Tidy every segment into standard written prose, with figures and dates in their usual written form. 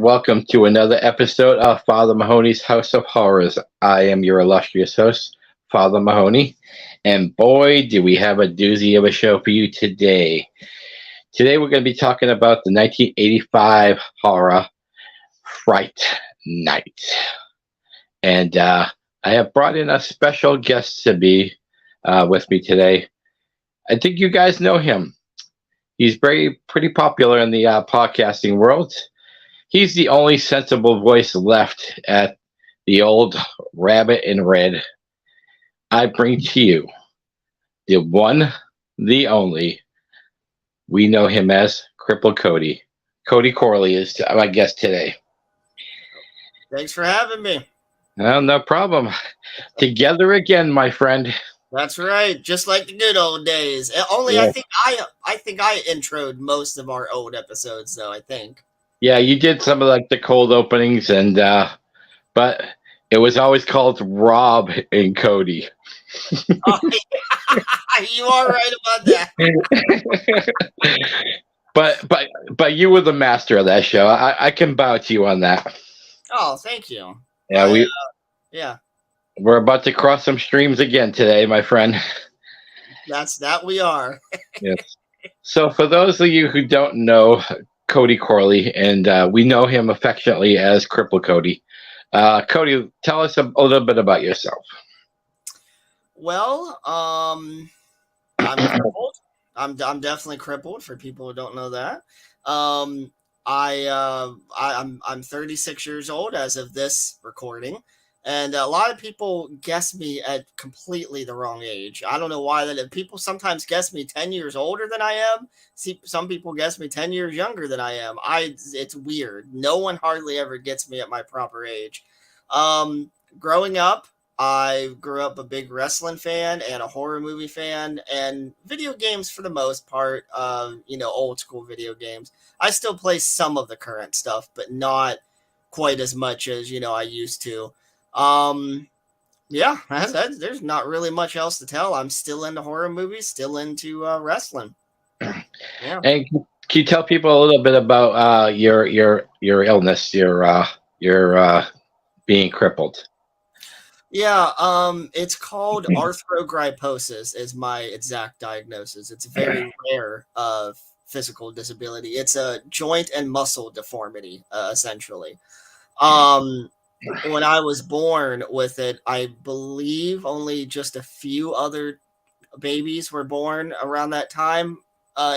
welcome to another episode of Father Mahoney's House of Horrors. I am your illustrious host, Father Mahoney, and boy, do we have a doozy of a show for you today. Today, we're going to be talking about the 1985 horror Fright Night. And I have brought in a special guest to be with me today. I think you guys know him. He's pretty popular in the podcasting world. He's the only sensible voice left at the old Rabbit in Red. I bring to you the one, the only. We know him as Crippled Cody. Cody Corley is my guest today. Thanks for having me. No problem. Together again, my friend. That's right, just like the good old days. Only Yeah. I think I introed most of our old episodes, though. I think. Yeah, you did some of like the cold openings, and but it was always called Rob and Cody. Oh, you are right about that. but you were the master of that show. I can bow to you on that. Oh, thank you. Yeah, yeah. We're about to cross some streams again today, my friend. That we are. Yes. So for those of you who don't know Cody Corley, and we know him affectionately as Cripple Cody. Cody, tell us a little bit about yourself. Well, I'm crippled. I'm definitely crippled. For people who don't know that, I'm 36 years old as of this recording, and a lot of people guess me at completely the wrong age. I don't know why that people sometimes guess me 10 years older than I am. See, some people guess me 10 years younger than I am. It's weird. No one hardly ever gets me at my proper age. Growing up, I grew up a big wrestling fan and a horror movie fan and video games for the most part, old school video games. I still play some of the current stuff, but not quite as much as, I used to. There's not really much else to tell. I'm still into horror movies, still into wrestling. Yeah. And can you tell people a little bit about your illness, your being crippled? Yeah, it's called arthrogryposis is my exact diagnosis. It's a very rare physical disability. It's a joint and muscle deformity, essentially. When I was born with it, I believe only just a few other babies were born around that time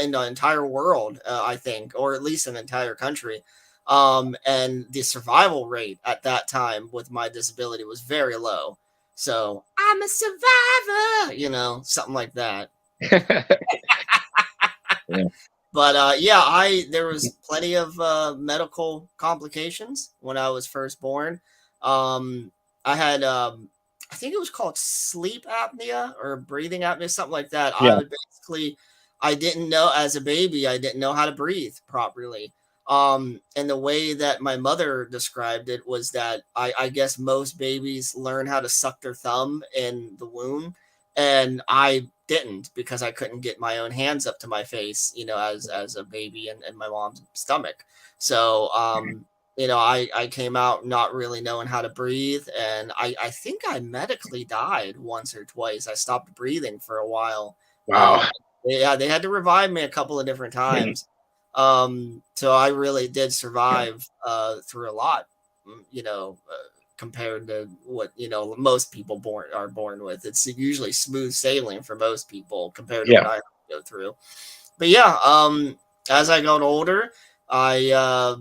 in the entire world, I think, or at least an entire country. And the survival rate at that time with my disability was very low. So I'm a survivor, something like that. Yeah. But there was plenty of medical complications when I was first born. I had, I think it was called sleep apnea or breathing apnea, something like that. Yeah. I didn't know as a baby, I didn't know how to breathe properly. And the way that my mother described it was that I guess most babies learn how to suck their thumb in the womb, and I didn't because I couldn't get my own hands up to my face, as a baby in my mom's stomach. So, I came out not really knowing how to breathe, and I think I medically died once or twice. I stopped breathing for a while. Wow. They had to revive me a couple of different times. So I really did survive through a lot, compared to what most people are born with. It's usually smooth sailing for most people compared to what I go through. But as I got older, I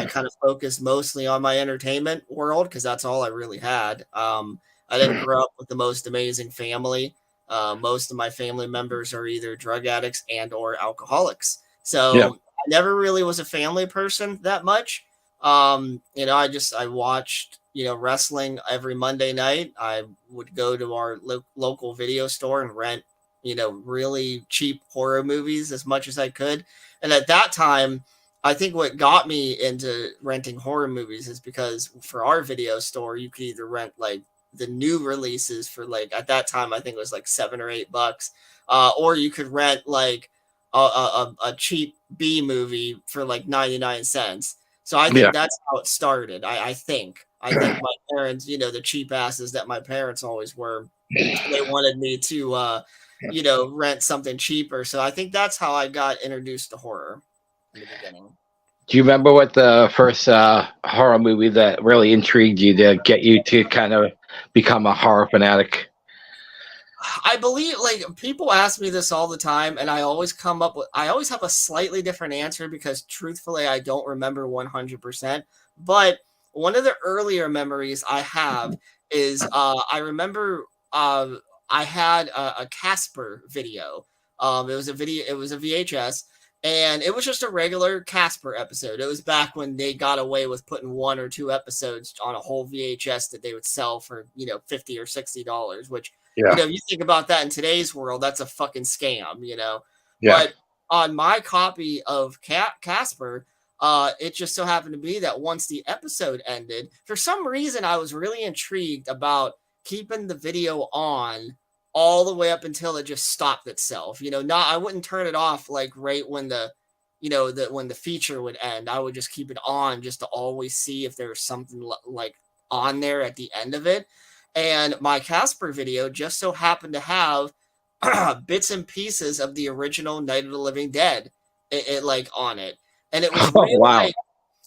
kind of focused mostly on my entertainment world because that's all I really had. I didn't grow up with the most amazing family. Most of my family members are either drug addicts and or alcoholics. So I never really was a family person that much. I watched, wrestling every Monday night. I would go to our local video store and rent, really cheap horror movies as much as I could. And at that time, I think what got me into renting horror movies is because for our video store, you could either rent like the new releases for like, at that time, I think it was like $7 or $8, or you could rent like a cheap B movie for like 99 cents. So I think that's how it started. I think my parents, the cheap asses that my parents always were, they wanted me to, rent something cheaper. So I think that's how I got introduced to horror in the beginning. Do you remember what the first horror movie that really intrigued you to get you to kind of become a horror fanatic? I believe, like, people ask me this all the time, and I always have a slightly different answer because truthfully, I don't remember 100%. But one of the earlier memories I have is I remember I had a Casper video. It was a VHS, and it was just a regular Casper episode. It was back when they got away with putting 1 or 2 episodes on a whole VHS that they would sell for, $50 or $60, which, you think about that in today's world, that's a fucking scam. Yeah. But on my copy of Casper, it just so happened to be that once the episode ended, for some reason, I was really intrigued about keeping the video on all the way up until it just stopped itself. I wouldn't turn it off like right when when the feature would end. I would just keep it on just to always see if there was something like on there at the end of it. And my Casper video just so happened to have bits and pieces of the original Night of the Living Dead like on it. And it was real, wow.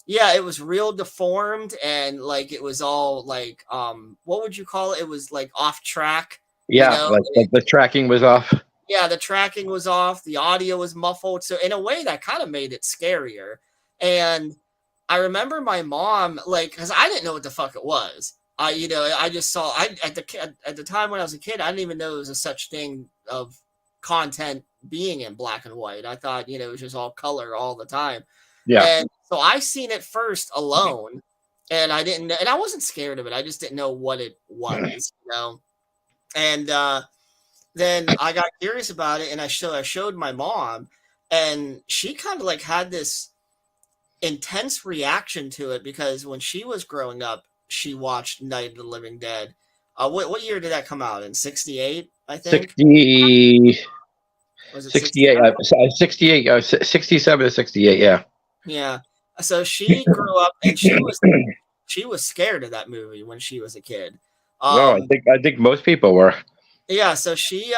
it was real deformed, and like it was all like what would you call it? It was like off track. Like the tracking was off. Yeah, the tracking was off, the audio was muffled. So in a way that kind of made it scarier. And I remember my mom, like, because I didn't know what the fuck it was. I just saw at the time when I was a kid, I didn't even know there was a such thing of content being in black and white. I thought, it was just all color all the time. Yeah. And so I seen it first alone, and I didn't, and I wasn't scared of it. I just didn't know what it was, And then I got curious about it, and I showed my mom, and she kind of like had this intense reaction to it because when she was growing up, she watched Night of the Living Dead. What year did that come out in? 68, I think. 60. Was it 68? 68. 67 to 68. Yeah. Yeah. So she grew up, and she was scared of that movie when she was a kid. I think most people were. Yeah. So she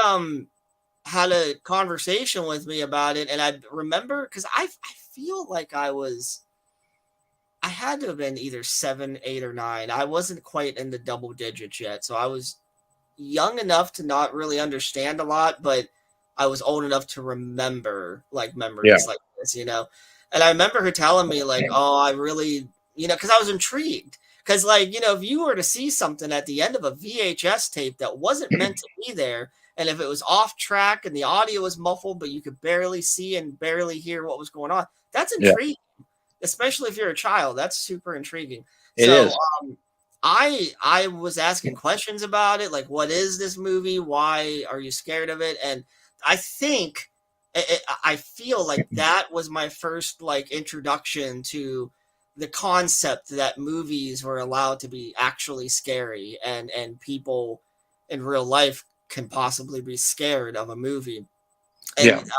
had a conversation with me about it, and I remember because I feel like I had to have been either 7, 8, or 9. I wasn't quite in the double digits yet, so I was young enough to not really understand a lot, but I was old enough to remember like memories like this, And I remember her telling me like, "Oh, I really, because I was intrigued." Because like, if you were to see something at the end of a VHS tape that wasn't meant to be there, and if it was off track and the audio was muffled, but you could barely see and barely hear what was going on, that's intriguing. Especially if you're a child, that's super intriguing. It is. I was asking questions about it, like, what is this movie? Why are you scared of it? And I think I feel like that was my first like introduction to the concept that movies were allowed to be actually scary, and people in real life can possibly be scared of a movie. And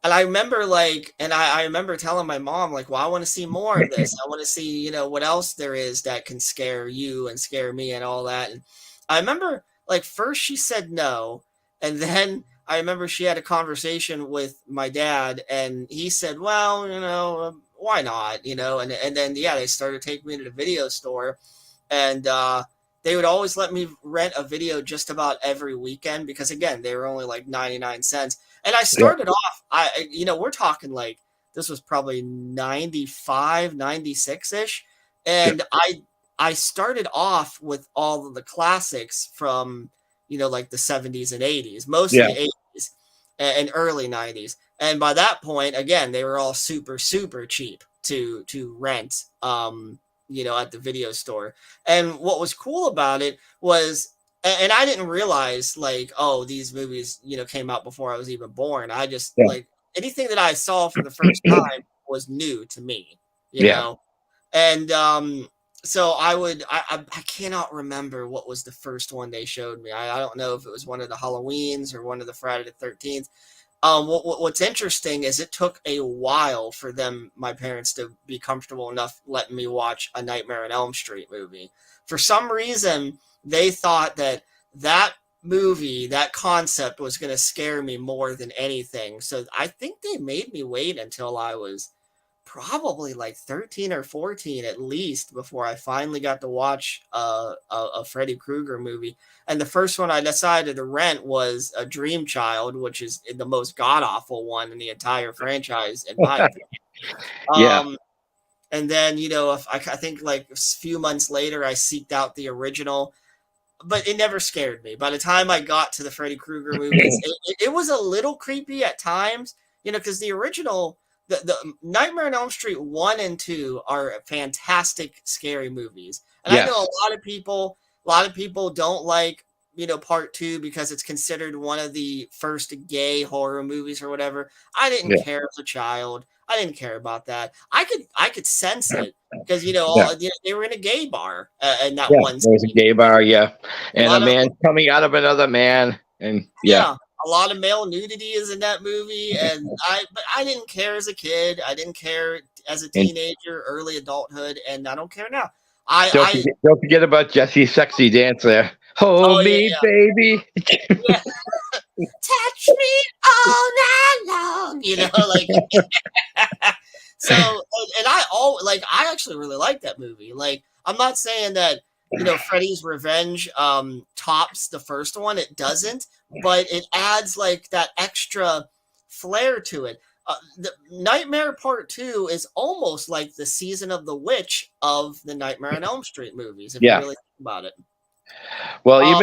and I remember like, and I remember telling my mom like, well, I want to see more of this. I want to see, what else there is that can scare you and scare me and all that. And I remember like first she said no. And then I remember she had a conversation with my dad, and he said, well, why not, and then, they started taking me to the video store, and they would always let me rent a video just about every weekend because again, they were only like 99 cents. And I started off, we're talking like, this was probably 95, 96-ish. And I started off with all of the classics from, like the 70s and 80s, mostly 80s and early 90s. And by that point, again, they were all super, super cheap to rent, at the video store. And what was cool about it was, and I didn't realize like, oh, these movies, came out before I was even born. I just like anything that I saw for the first time was new to me, know? And so I cannot remember what was the first one they showed me. I don't know if it was one of the Halloweens or one of the Friday the 13th. What's interesting is it took a while for my parents, to be comfortable enough letting me watch a Nightmare on Elm Street movie. For some reason, they thought that movie, that concept, was going to scare me more than anything. So I think they made me wait until I was probably like 13 or 14 at least before I finally got to watch a Freddy Krueger movie. And the first one I decided to rent was A Dream Child, which is the most god-awful one in the entire franchise, in my opinion. Yeah. And then, if I think like a few months later, I seeked out the original, but it never scared me. By the time I got to the Freddy Krueger movies, it was a little creepy at times, because the original, the Nightmare on Elm Street 1 and 2 are fantastic scary movies. And Yes. I know a lot of people don't like, part 2 because it's considered one of the first gay horror movies or whatever. I didn't care as a child. I didn't care about that. I could sense it because they were in a gay bar in that one scene. There was a gay bar, and a man coming out of another man, and a lot of male nudity is in that movie, but I didn't care as a kid. I didn't care as a teenager, early adulthood, and I don't care now. Don't forget about Jesse's sexy dance there. Hold me, baby. Yeah. Touch me all night long. So, and I actually really like that movie. Like, I'm not saying that, Freddy's Revenge tops the first one. It doesn't, but it adds like that extra flair to it. The Nightmare Part 2 is almost like the Season of the Witch of the Nightmare on Elm Street movies, if you really think about it. Well,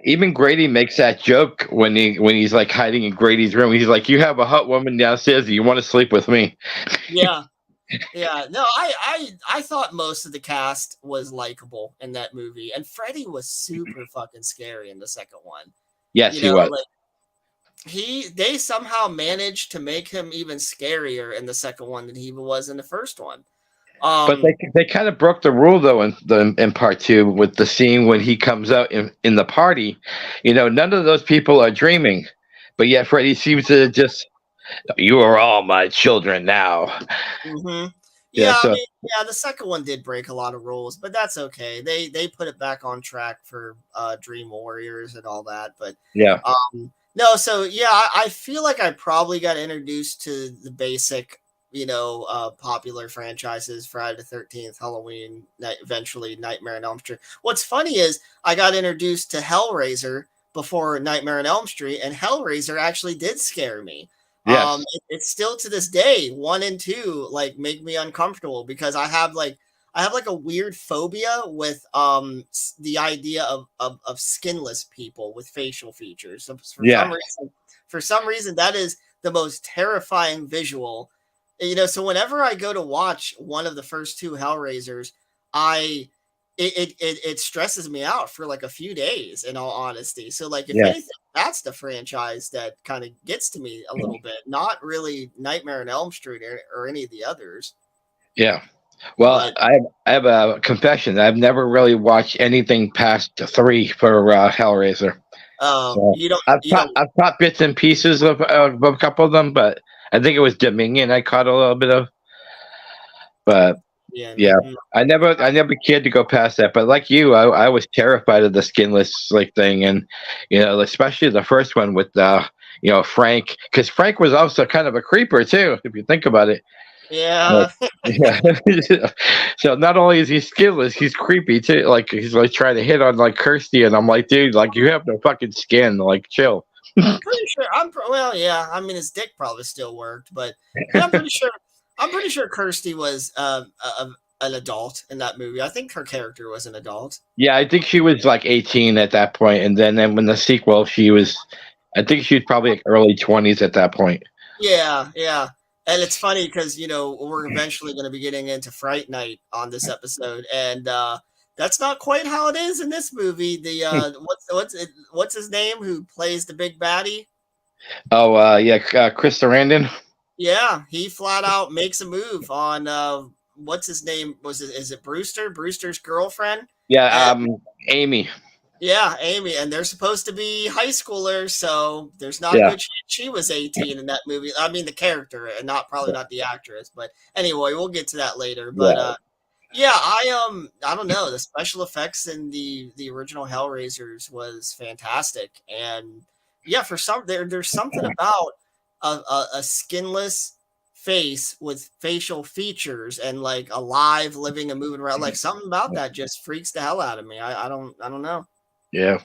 even Grady makes that joke when he's like hiding in Grady's room. He's like, "You have a hot woman downstairs. Do you want to sleep with me?" Yeah. No, I thought most of the cast was likable in that movie, and Freddy was super fucking scary in the second one. Yes, he was. They somehow managed to make him even scarier in the second one than he was in the first one. But they kind of broke the rule though in part 2 with the scene when he comes out in the party. None of those people are dreaming, but yet Freddy seems to just, "You are all my children now." Mm-hmm. The second one did break a lot of rules, but that's okay. They put it back on track for Dream Warriors and all that. But no, so I feel like I probably got introduced to the basic, popular franchises: Friday the 13th, Halloween, eventually Nightmare on Elm Street. What's funny is I got introduced to Hellraiser before Nightmare on Elm Street, and Hellraiser actually did scare me. Yes. It's still to this day, 1 and 2 like make me uncomfortable because I have like a weird phobia with the idea of skinless people with facial features. So for some reason that is the most terrifying visual. So whenever I go to watch one of the first 2 Hellraisers, it stresses me out for like a few days, in all honesty. So like, if anything, that's the franchise that kind of gets to me a little bit, not really Nightmare on Elm Street or any of the others. Yeah. Well, I have a confession. I've never really watched anything past 3 for Hellraiser. I've caught bits and pieces of a couple of them, but I think it was Dominion I caught a little bit of. But I never cared to go past that. But like you, I was terrified of the skinless thing, and especially the first one with Frank, because Frank was also kind of a creeper too, if you think about it. Yeah. So not only is he skinless, he's creepy too. Like, he's like trying to hit on like Kirsty, and I'm like, dude, like, you have no fucking skin. Like, chill. I'm pretty sure. I mean, his dick probably still worked, but I'm pretty sure. I'm pretty sure Kirsty was an adult in that movie. I think her character was an adult. Yeah, I think she was like 18 at that point, and then when the sequel, I think she was probably like early 20s at that point. Yeah. And it's funny because, we're eventually going to be getting into Fright Night on this episode. And that's not quite how it is in this movie. The what's his name who plays the big baddie? Oh, Chris Sarandon. Yeah, he flat out makes a move on what's his name? Is it Brewster? Brewster's girlfriend? Yeah, Amy. Yeah, Amy, and they're supposed to be high schoolers, so there's not a Yeah. good chance she was 18 in that movie. I mean, the character, and probably not the actress. But anyway, we'll get to that later. But Yeah. yeah, I don't know. The special effects in the original Hellraisers was fantastic, and yeah, for some there's something about a skinless face with facial features and like alive, living and moving around. Like something about that just freaks the hell out of me. I don't know. Yeah.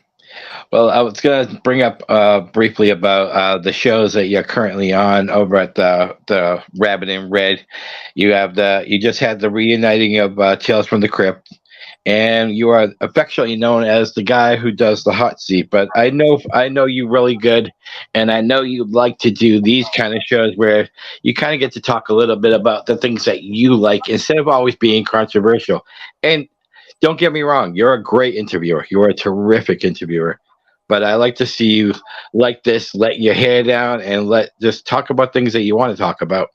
Well, I was going to bring up briefly about the shows that you're currently on over at the Rabbit in Red. You just had the reuniting of Tales from the Crypt, and you are affectionately known as the guy who does the hot seat. But I know you really good, and I know you like to do these kind of shows where you kind of get to talk a little bit about the things that you like instead of always being controversial. And don't get me wrong, you're a great interviewer. You're a terrific interviewer. But I like to see you like this, let your hair down, and let just talk about things that you want to talk about.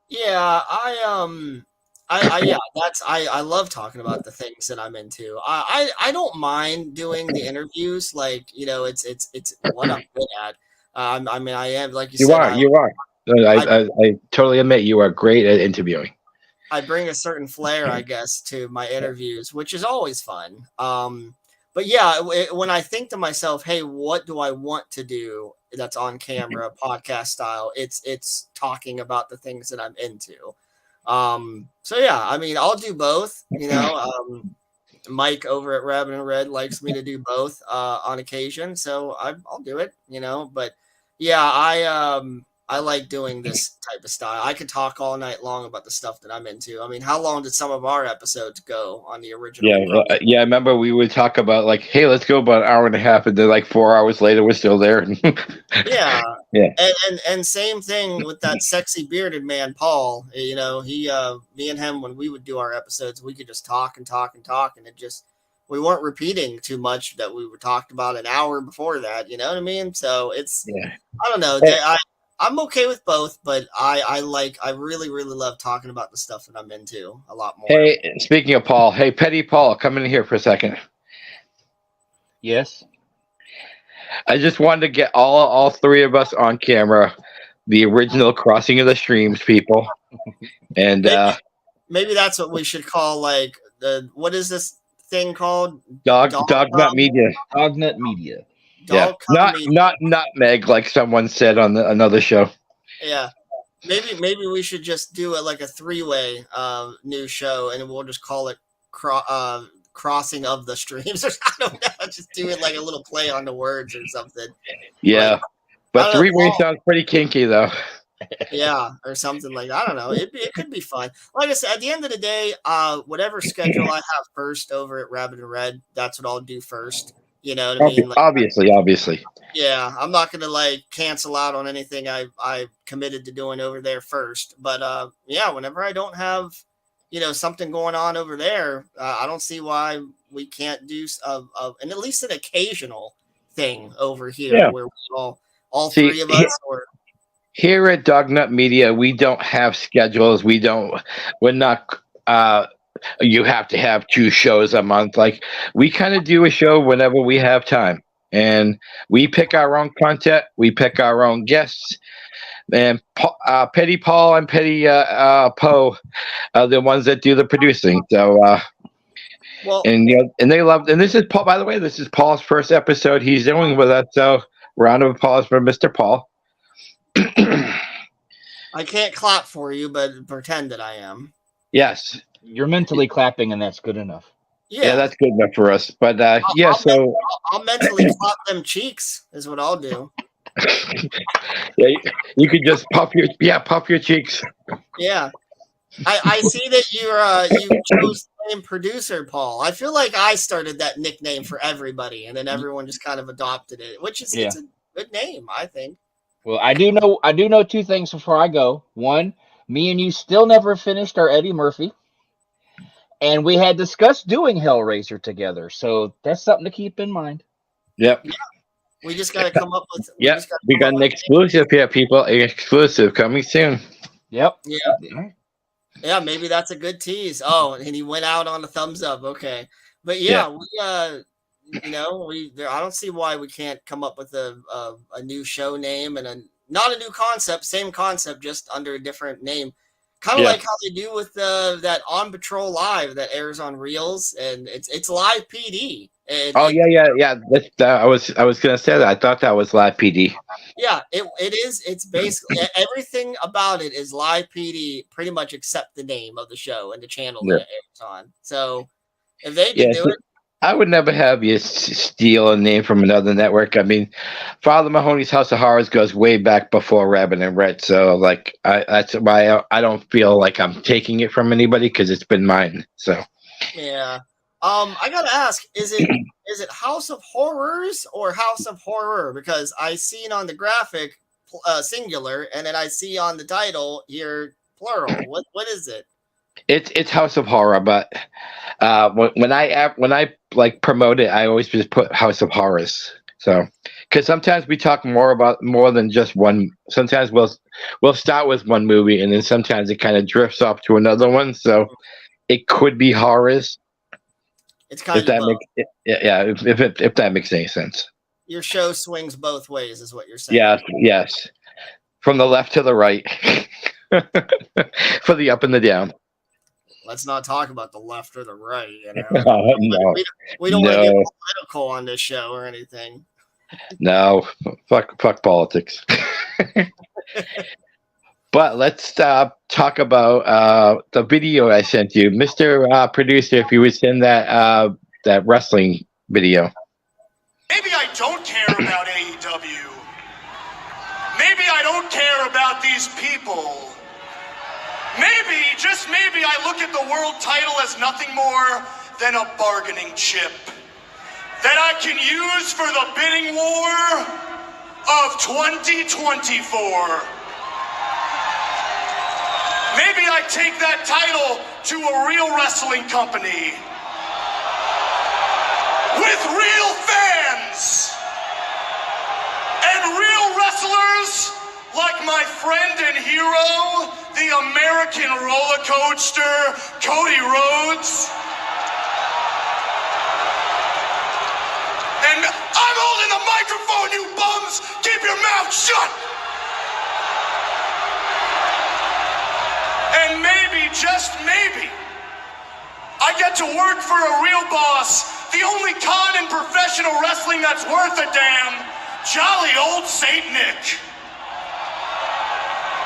Yeah, yeah, I love talking about the things that I'm into. I don't mind doing the interviews, like it's what I'm good at. I mean, I am like you You said, are, you are. I I totally admit you are great at interviewing. I bring a certain flair, I guess, to my interviews, which is always fun. But yeah, when I think to myself, hey, what do I want to do that's on camera, podcast style? It's talking about the things that I'm into. So yeah, I mean, I'll do both. Mike over at Rabbit and Red likes me to do both on occasion, so I'll do it. But yeah, I like doing this type of style. I could talk all night long about the stuff that I'm into. I mean, how long did some of our episodes go on the Yeah, original Cross? yeah. I remember we would talk about like, hey, let's go about an hour and a half, and then like 4 hours later, we're still there. Yeah. Yeah, And same thing with that sexy bearded man, Paul. He me and him, when we would do our episodes, we could just talk and talk and talk, and we weren't repeating too much that we were talked about an hour before that. You know what I mean? So yeah. I don't know. Hey, I'm okay with both, but I really really love talking about the stuff that I'm into a lot more. hey, speaking of Paul, hey, Petty Paul, come in here for a second. Yes. I just wanted to get all three of us on camera, the original Crossing of the Streams people, and Maybe that's what we should call like the what is this thing called? Dog Nut Media. Dognet Media. Yeah, Dog not Media. not nutmeg like someone said on another show. Yeah. Maybe we should just do it like a three-way new show, and we'll just call it Crossing of the Streams, or I don't know, just do it like a little play on the words or something. Yeah, Like, I but don't know, three-way Paul, sounds pretty kinky though. yeah, or something like I don't know. It could be fun. Like I said, at the end of the day, whatever schedule I have first over at Rabbit and Red, that's what I'll do first. You know what I mean? Like, Obviously. yeah, I'm not gonna like cancel out on anything I committed to doing over there first. But yeah, whenever I don't have something going on over there, I don't see why we can't do and at least an occasional thing over here Yeah. where we all See, three of us or here at Dognut Media, we don't have schedules. We're not. You have to have 2 shows a month. Like we kind of do a show whenever we have time, and we pick our own content. We pick our own guests, and Petty Paul and Petty Poe are the ones that do the producing. So, well, and they love. And this is Paul. By the way, this is Paul's first episode he's doing with us. So, round of applause for Mr. Paul. I can't clap for you, but pretend that I am. Yes. You're mentally clapping, and that's good enough. Yeah, that's good enough for us. But I'll mentally clap them cheeks is what I'll do. Yeah, you could just pop your cheeks. Yeah. I see that you chose the name producer Paul. I feel like I started that nickname for everybody, and then everyone just kind of adopted it, which is it's a good name, I think. Well, I do know 2 things before I go. One, me and you still never finished our Eddie Murphy, and we had discussed doing Hellraiser together, so that's something to keep in mind. Yep. Yeah. We just got to come up with. We got an exclusive here, people. An exclusive coming soon. Yep. Yeah. Yeah, maybe that's a good tease. Oh, and he went out on a thumbs up. Okay, but yeah, I don't see why we can't come up with a new show name and not a new concept, same concept, just under a different name. Kind of like how they do with that On Patrol Live that airs on Reels, and it's Live PD. And yeah. I was gonna say that. I thought that was Live PD. Yeah, it is. It's basically everything about it is Live PD, pretty much except the name of the show and the channel that it airs on. So if they can do it. I would never have you steal a name from another network. I mean, Father Mahoney's House of Horrors goes way back before Rabbit and Red, so like that's why I don't feel like I'm taking it from anybody because it's been mine. So yeah, I gotta ask: is it House of Horrors or House of Horror? Because I seen on the graphic singular, and then I see on the title here plural. What is it? It's House of Horror, but when I like promote it, I always just put House of Horrors. So, because sometimes we talk more than just one. Sometimes we'll start with one movie, and then sometimes it kind of drifts off to another one. So, it could be horrors. It's kind of both. If that makes any sense. Your show swings both ways, is what you're saying. Yes, from the left to the right, for the up and the down. Let's not talk about the left or the right. No. We don't want to get political on this show or anything. No, fuck politics. But let's talk about the video I sent you, Mr. Producer. If you would send that wrestling video. Maybe I don't care about AEW. Maybe I don't care about these people. Maybe, just maybe, I look at the world title as nothing more than a bargaining chip that I can use for the bidding war of 2024. Maybe I take that title to a real wrestling company with real fans and real wrestlers like my friend and hero, the American roller coaster, Cody Rhodes. And I'm holding the microphone, you bums! Keep your mouth shut! And maybe, just maybe, I get to work for a real boss, the only con in professional wrestling that's worth a damn, jolly old Saint Nick.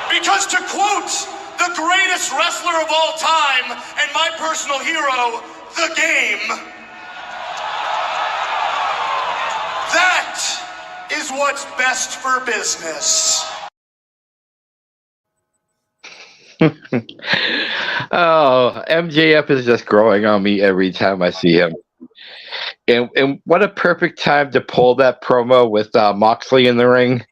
Because to quote the greatest wrestler of all time and my personal hero, The Game, that is what's best for business. Oh, MJF is just growing on me every time I see him. And what a perfect time to pull that promo with Moxley in the ring.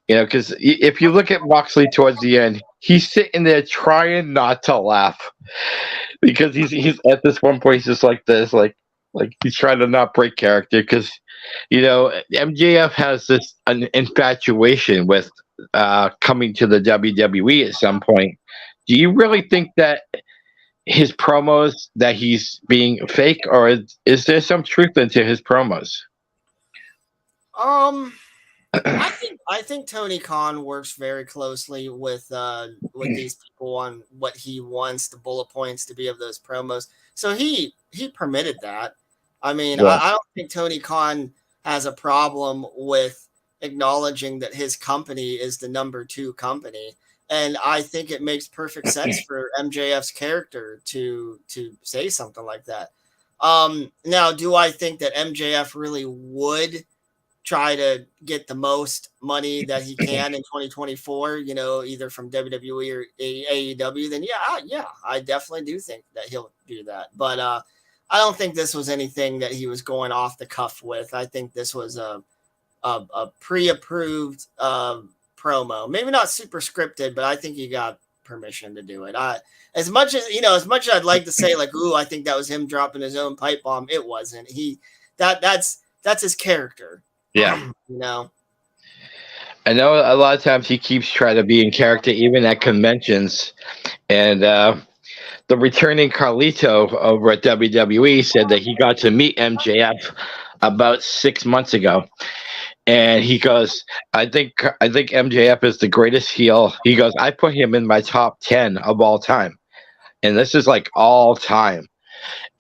Because if you look at Moxley towards the end, he's sitting there trying not to laugh because he's at this one point he's just like this, like he's trying to not break character because MJF has this an infatuation with coming to the WWE at some point. Do you really think that his promos that he's being fake, or is there some truth into his promos? I think Tony Khan works very closely with these people on what he wants the bullet points to be of those promos. So he permitted that. I mean, I don't think Tony Khan has a problem with acknowledging that his company is the number 2 company. And I think it makes perfect sense for MJF's character to say something like that. Now, do I think that MJF really would try to get the most money that he can in 2024, either from WWE or AEW, then yeah, I definitely do think that he'll do that. But I don't think this was anything that he was going off the cuff with. I think this was a pre-approved promo. Maybe not super scripted, but I think he got permission to do it. As much as I'd like to say like, ooh, I think that was him dropping his own pipe bomb, it wasn't. That's his character. Yeah. I know a lot of times he keeps trying to be in character even at conventions. And the returning Carlito over at WWE said that he got to meet MJF about 6 months ago, and he goes, I think MJF is the greatest heel. He goes, I put him in my top 10 of all time, and this is like all time.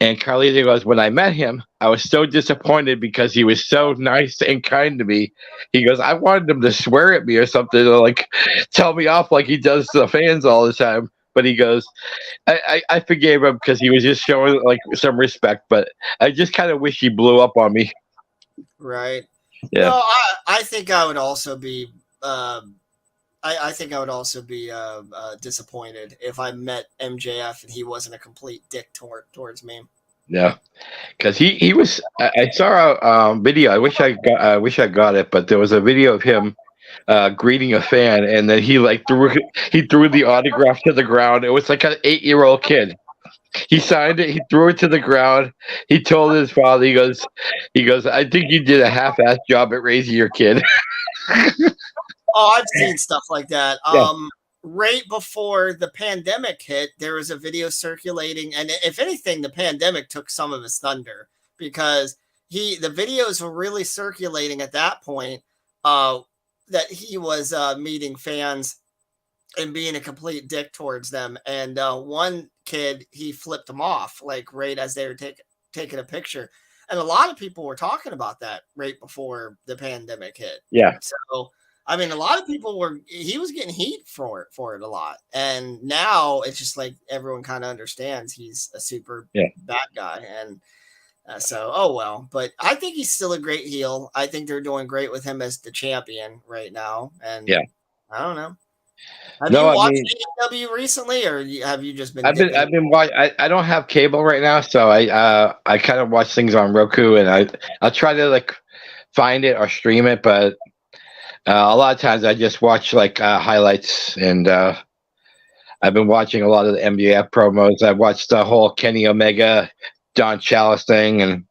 And Carlito goes, when I met him, I was so disappointed because he was so nice and kind to me. He goes, I wanted him to swear at me or something, or like tell me off like he does to the fans all the time. But he goes, I forgave him because he was just showing like some respect. But I just kind of wish he blew up on me. Right. Yeah. No, I think I would also be. I think I would also be disappointed if I met MJF and he wasn't a complete dick towards me. Yeah, because he was. I saw a video. I wish I got it, but there was a video of him greeting a fan, and then he like threw the autograph to the ground. It was like an 8-year-old kid. He signed it. He threw it to the ground. He told his father, he goes, I think you did a half-assed job at raising your kid. Oh, I've seen stuff like that. Yeah. Right before the pandemic hit, there was a video circulating, and if anything, the pandemic took some of his thunder because the videos were really circulating at that point that he was meeting fans and being a complete dick towards them. And one kid, he flipped him off like right as they were taking a picture. And a lot of people were talking about that right before the pandemic hit. Yeah. So, I mean, a lot of people he was getting heat for it a lot. And now it's just like everyone kind of understands he's a super bad guy. And so, oh well. But I think he's still a great heel. I think they're doing great with him as the champion right now. And I don't know. Have you watched AEW recently, or have you just been? I've been watching. I don't have cable right now, so I kind of watch things on Roku, and I'll try to like find it or stream it, but a lot of times I just watch like highlights, and I've been watching a lot of the MJF promos. I watched the whole Kenny Omega, Don Callis thing, and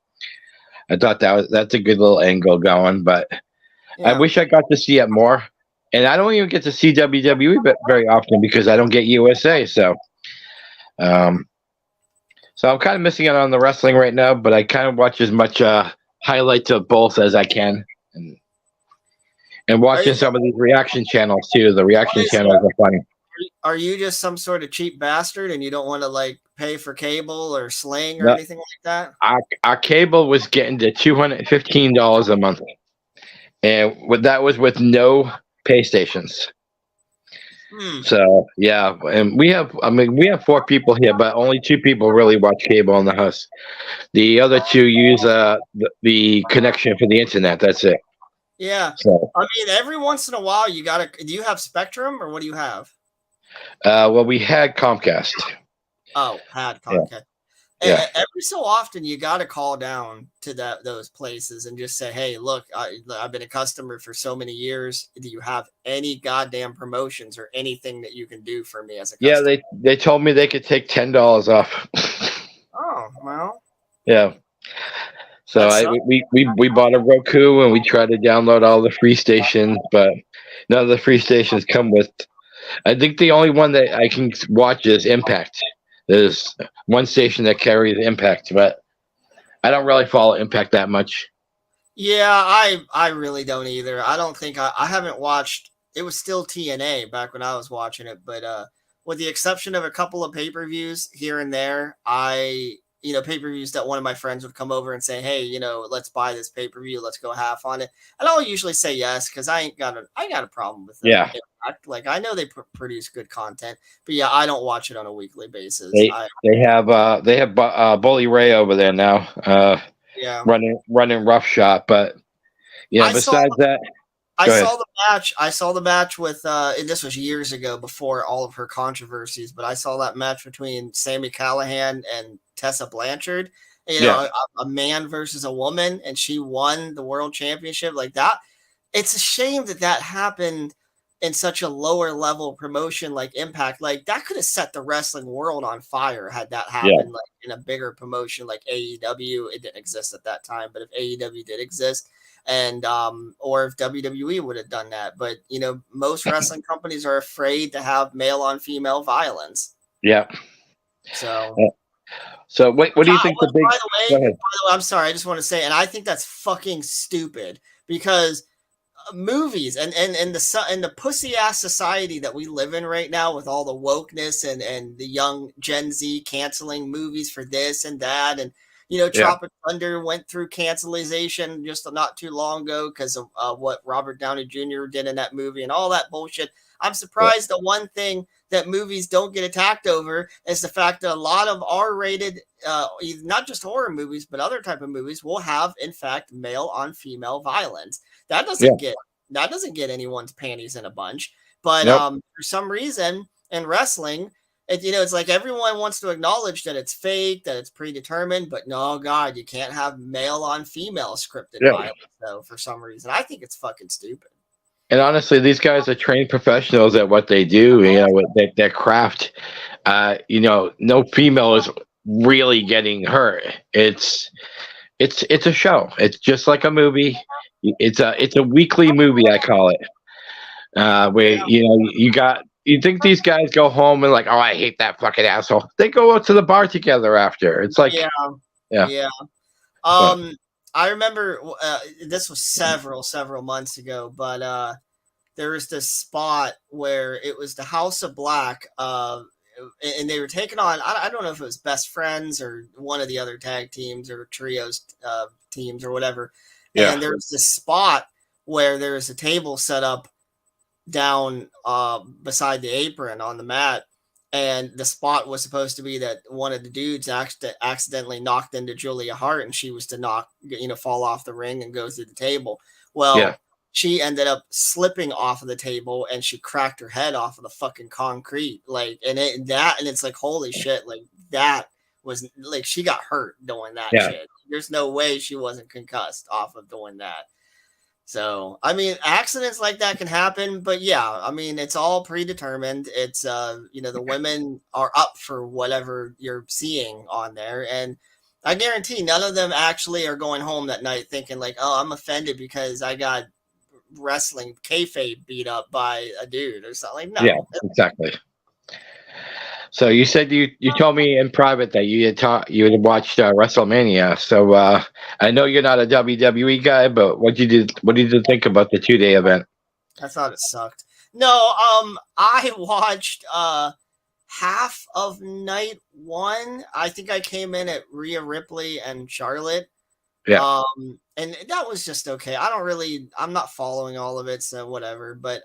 I thought that's a good little angle going, but I wish I got to see it more. And I don't even get to see WWE very often because I don't get USA. So I'm kind of missing out on the wrestling right now, but I kind of watch as much highlights of both as I can. And watching some of these reaction channels, too. The reaction channels are funny. Are you just some sort of cheap bastard and you don't want to, like, pay for cable or Sling or anything like that? Our cable was getting to $215 a month. And that was with no pay stations. So yeah, and we have 4 people here, but only 2 people really watch cable in the house. The other 2 use the connection for the internet. That's it. Yeah. So I mean, every once in a while do you have Spectrum or what do you have? Well, we had Comcast. Oh, had Comcast. Yeah. Every so often, you got to call down to those places and just say, hey, look, I've been a customer for so many years. Do you have any goddamn promotions or anything that you can do for me as a customer? Yeah, they told me they could take $10 off. Oh, well. Yeah. So we bought a Roku and we tried to download all the free stations, but none of the free stations come with. I think the only one that I can watch is Impact. There's one station that carries Impact, but I don't really follow Impact that much. Yeah, I really don't either. I don't think I haven't watched. It was still TNA back when I was watching it, but with the exception of a couple of pay-per-views here and there, pay-per-views that one of my friends would come over and say, hey, let's buy this pay-per-view, let's go half on it. And I'll usually say yes, because I got a problem with it. Yeah. Like, I know they produce good content, but yeah, I don't watch it on a weekly basis. They have Bully Ray over there now, running Rough Shot, but besides that. I saw the match with and this was years ago before all of her controversies, but I saw that match between Sami Callihan and Tessa Blanchard. A man versus a woman, and she won the world championship like that. It's a shame that happened in such a lower level promotion like Impact. Like, that could have set the wrestling world on fire had that happened like in a bigger promotion like AEW. It didn't exist at that time, but if AEW did exist, and or if WWE would have done that. But most wrestling companies are afraid to have male on female violence. Yeah. So So what do you think the big? By the Go way, ahead. I'm sorry. I just want to say, and I think that's fucking stupid because movies and the pussy ass society that we live in right now with all the wokeness and the young Gen Z canceling movies for this and that, and Tropic Thunder went through cancelization just not too long ago because of what Robert Downey Jr. did in that movie and all that bullshit. I'm surprised the one thing that movies don't get attacked over is the fact that a lot of R-rated, not just horror movies, but other type of movies will have, in fact, male on female violence. That doesn't get anyone's panties in a bunch. But for some reason in wrestling, it's like everyone wants to acknowledge that it's fake, that it's predetermined, but no, God, you can't have male on female scripted violence. So for some reason, I think it's fucking stupid. And honestly, these guys are trained professionals at what they do. With their craft. No female is really getting hurt. It's a show. It's just like a movie. It's a weekly movie, I call it. Where you think these guys go home and like, oh, I hate that fucking asshole. They go out to the bar together after. It's like, yeah. I remember this was several months ago, but there was this spot where it was the House of Black, and they were taking on, I don't know if it was Best Friends or one of the other tag teams or trios teams or whatever. Yeah. And there was this spot where there was a table set up down beside the apron on the mat. And the spot was supposed to be that one of the dudes accidentally knocked into Julia Hart, and she was to fall off the ring and go through the table. Well, she ended up slipping off of the table, and she cracked her head off of the fucking concrete. And it's like, holy shit! Like that was like she got hurt doing that shit. There's no way she wasn't concussed off of doing that. So, I mean, accidents like that can happen, but it's all predetermined. It's, the women are up for whatever you're seeing on there. And I guarantee none of them actually are going home that night thinking like, oh, I'm offended because I got wrestling kayfabe beat up by a dude or something. Like, no. Yeah, exactly. So you said you told me in private that you had watched WrestleMania. So I know you're not a WWE guy, but what did you think about the 2-day event? I thought it sucked. No, I watched half of night one. I think I came in at Rhea Ripley and Charlotte. Yeah. And that was just okay. I'm not following all of it, so whatever. But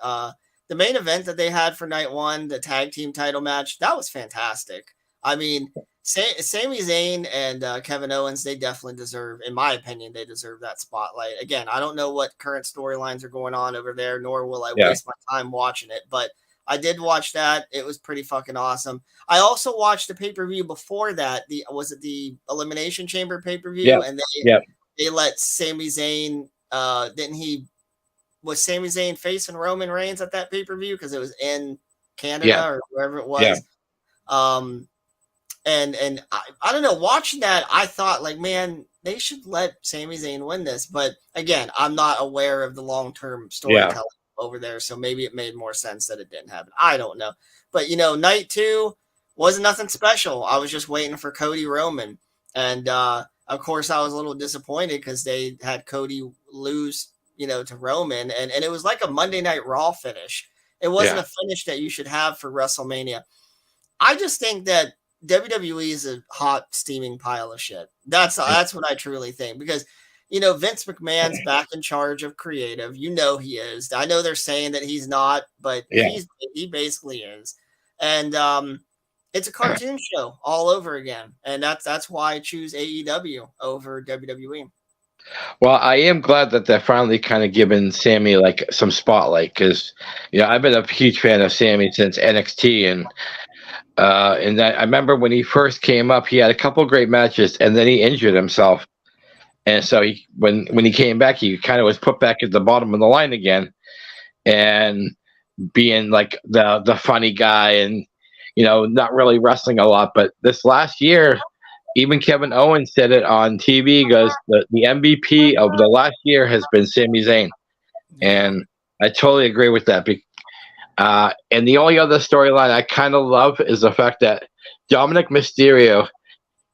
the main event that they had for night one, the tag team title match, that was fantastic. I mean, Sami Zayn and Kevin Owens, they definitely deserve, in my opinion, they deserve that spotlight. Again, I don't know what current storylines are going on over there, nor will I waste my time watching it. But I did watch that. It was pretty fucking awesome. I also watched the pay-per-view before that. Was it the Elimination Chamber pay-per-view? Yeah. And they let Sami Zayn, was Sami Zayn facing Roman Reigns at that pay-per-view because it was in Canada or wherever it was. Yeah. And I don't know, watching that, I thought like, man, they should let Sami Zayn win this. But again, I'm not aware of the long-term storytelling over there. So maybe it made more sense that it didn't happen. I don't know. But night two wasn't nothing special. I was just waiting for Cody Roman. And of course I was a little disappointed because they had Cody lose to Roman, and it was like a Monday Night Raw finish. It wasn't a finish that you should have for WrestleMania. I just think that WWE is a hot steaming pile of shit. That's what I truly think, because Vince McMahon's back in charge of creative. He is. I know they're saying that he's not, but he basically is. And it's a cartoon show all over again, and that's why I choose AEW over WWE. Well, I am glad that they're finally kind of giving Sammy like some spotlight, because I've been a huge fan of Sammy since NXT, and I remember when he first came up, he had a couple great matches, and then he injured himself, and so when he came back, he kind of was put back at the bottom of the line again, and being like the funny guy, and not really wrestling a lot. But this last year, even Kevin Owens said it on TV. He goes, the MVP of the last year has been Sami Zayn. And I totally agree with that. And the only other storyline I kind of love is the fact that Dominic Mysterio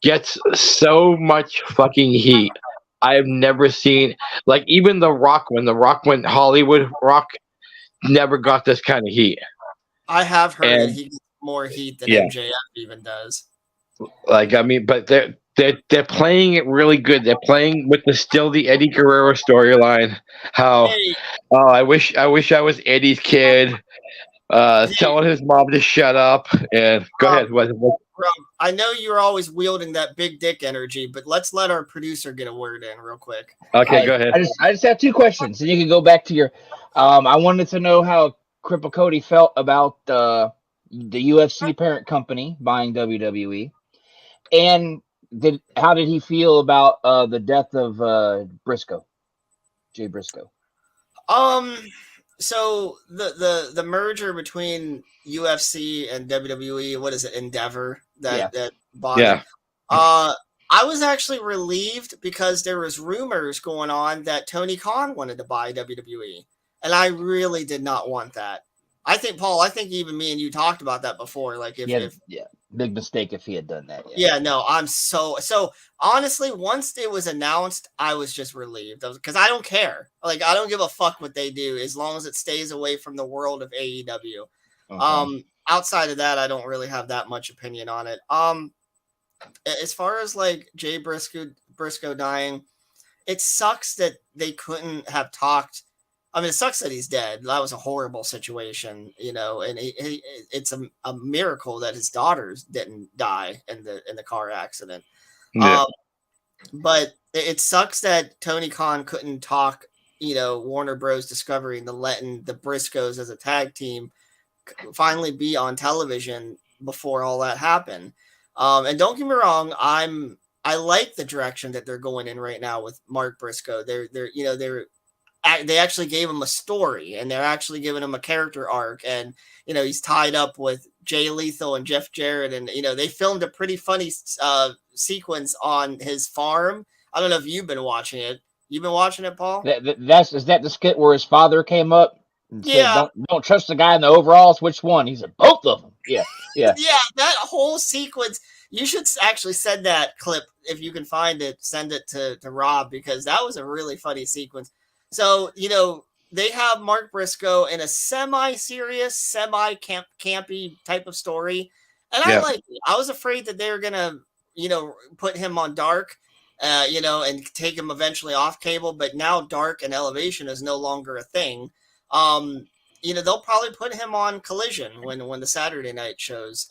gets so much fucking heat. I've never seen, like, even The Rock, when The Rock went Hollywood Rock, never got this kind of heat. I have heard that And he gets more heat than yeah, MJF even does. like, I mean, but they're playing it really good. They're playing with the Eddie Guerrero storyline. How, Hey, oh, I wish I was Eddie's kid. Telling his mom to shut up. And go ahead. What? Rob, I know you're always wielding that big dick energy, but let's let our producer get a word in real quick. Okay, go ahead. I just have two questions, and you can go back to your. I wanted to know how Cripple Cody felt about the UFC parent company buying WWE, and how did he feel about the death of Briscoe, Jay Briscoe? So the merger between UFC and WWE, what is it, Endeavor that bought it? I was actually relieved because there was rumors going on that Tony Khan wanted to buy WWE, and I really did not want that. I think, Paul, even me and you talked about that before. Like, if big mistake if he had done that. Yeah, no, I'm so honestly, once it was announced, I was just relieved because I don't care. Like, I don't give a fuck what they do as long as it stays away from the world of AEW. Okay. Outside of that, I don't really have that much opinion on it. As far as like Jay Briscoe dying, it sucks that they couldn't have talked. I mean, it sucks that he's dead. That was a horrible situation, and it's a miracle that his daughters didn't die in the car accident. Yeah. But it sucks that Tony Khan couldn't talk, Warner Bros. Discovery and letting the Briscoes as a tag team finally be on television before all that happened. And don't get me wrong, I like the direction that they're going in right now with Mark Briscoe. They actually gave him a story, and they're actually giving him a character arc, and he's tied up with Jay Lethal and Jeff Jarrett, and they filmed a pretty funny sequence on his farm. I don't know if you've been watching it. You've been watching it, Paul? Is that the skit where his father came up and yeah said, don't trust the guy in the overalls? Which one? He said both of them. Yeah. That whole sequence. You should actually send that clip if you can find it. Send it to Rob, because that was a really funny sequence. So, they have Mark Briscoe in a semi-serious, semi-campy type of story. And I like it. I was afraid that they were going to, put him on Dark, and take him eventually off cable. But now Dark and Elevation is no longer a thing. They'll probably put him on Collision when the Saturday night shows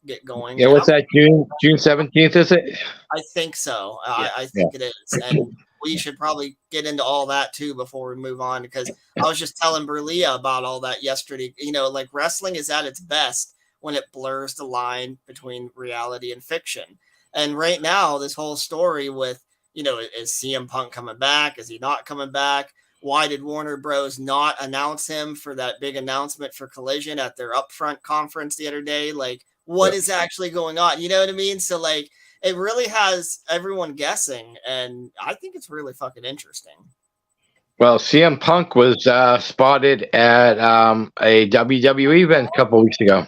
get going. Yeah, what's that, June 17th, is it? I think so. Yeah. I think it is. And we should probably get into all that too before we move on, because I was just telling Berlia about all that yesterday. Like, wrestling is at its best when it blurs the line between reality and fiction. And right now, this whole story with, is CM Punk coming back? Is he not coming back? Why did Warner Bros. Not announce him for that big announcement for Collision at their upfront conference the other day? Like, what is actually going on? You know what I mean? So, like, it really has everyone guessing, and I think it's really fucking interesting. Well, CM Punk was spotted at a WWE event a couple weeks ago.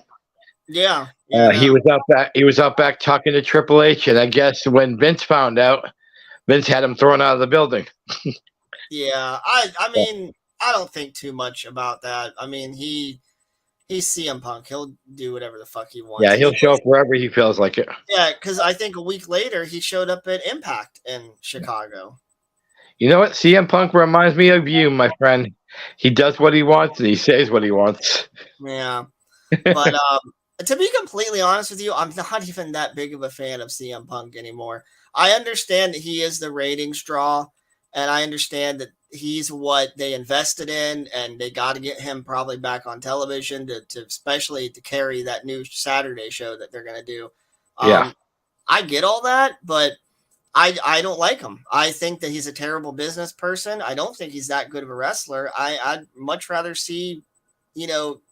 Yeah, he was up back talking to Triple H, and I guess when Vince found out, Vince had him thrown out of the building. Yeah, I mean, I don't think too much about that. I mean, he's CM Punk. He'll do whatever the fuck he wants. Yeah, he'll show up wherever he feels like it. Yeah, because I think a week later he showed up at Impact in Chicago. You know what? CM Punk reminds me of you, my friend. He does what he wants and he says what he wants. Yeah, but to be completely honest with you, I'm not even that big of a fan of CM Punk anymore. I understand that he is the ratings draw, and I understand that he's what they invested in, and they got to get him probably back on television to especially to carry that new Saturday show that they're going to do. I get all that, but I don't like him. I think that he's a terrible business person. I don't think he's that good of a wrestler. I'd much rather see,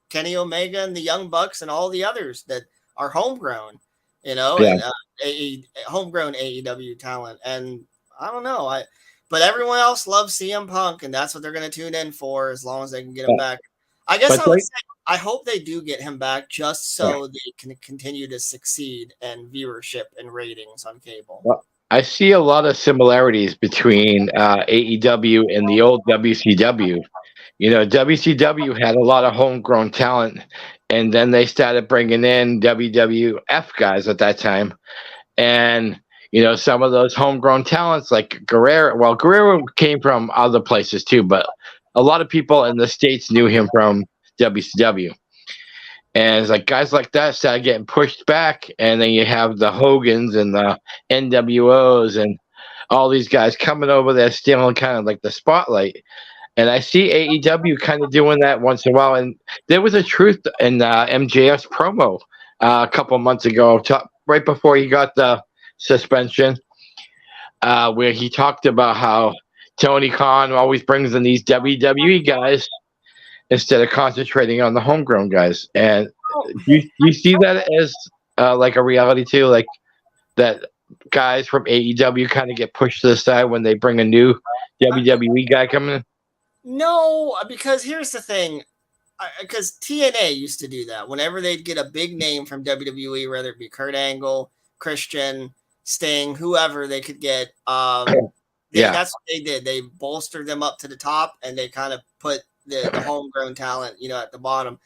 Kenny Omega and the Young Bucks and all the others that are homegrown, and homegrown AEW talent. And I don't know. But everyone else loves CM Punk, and that's what they're going to tune in for as long as they can get him back. I guess But I would say I hope they do get him back just so they can continue to succeed in viewership and ratings on cable. well, I see a lot of similarities between AEW and the old WCW. You know, WCW had a lot of homegrown talent, and then they started bringing in WWF guys at that time. And, you know, some of those homegrown talents like Guerrero, well, Guerrero came from other places too, but a lot of people in the States knew him from WCW. And it's like guys like that started getting pushed back, and then you have the Hogans and the NWOs and all these guys coming over there, stealing kind of like the spotlight. And I see AEW kind of doing that once in a while. And there was a truth in MJF's promo a couple months ago, right before he got the suspension, where he talked about how Tony Khan always brings in these WWE guys instead of concentrating on the homegrown guys. And you see that as like a reality too, like that guys from AEW kind of get pushed to the side when they bring a new WWE guy coming in. No, because here's the thing. Because TNA used to do that. Whenever they'd get a big name from WWE, whether it be Kurt Angle, Christian, Sting, whoever they could get, that's what they did. They bolstered them up to the top, and they kind of put the homegrown talent, at the bottom.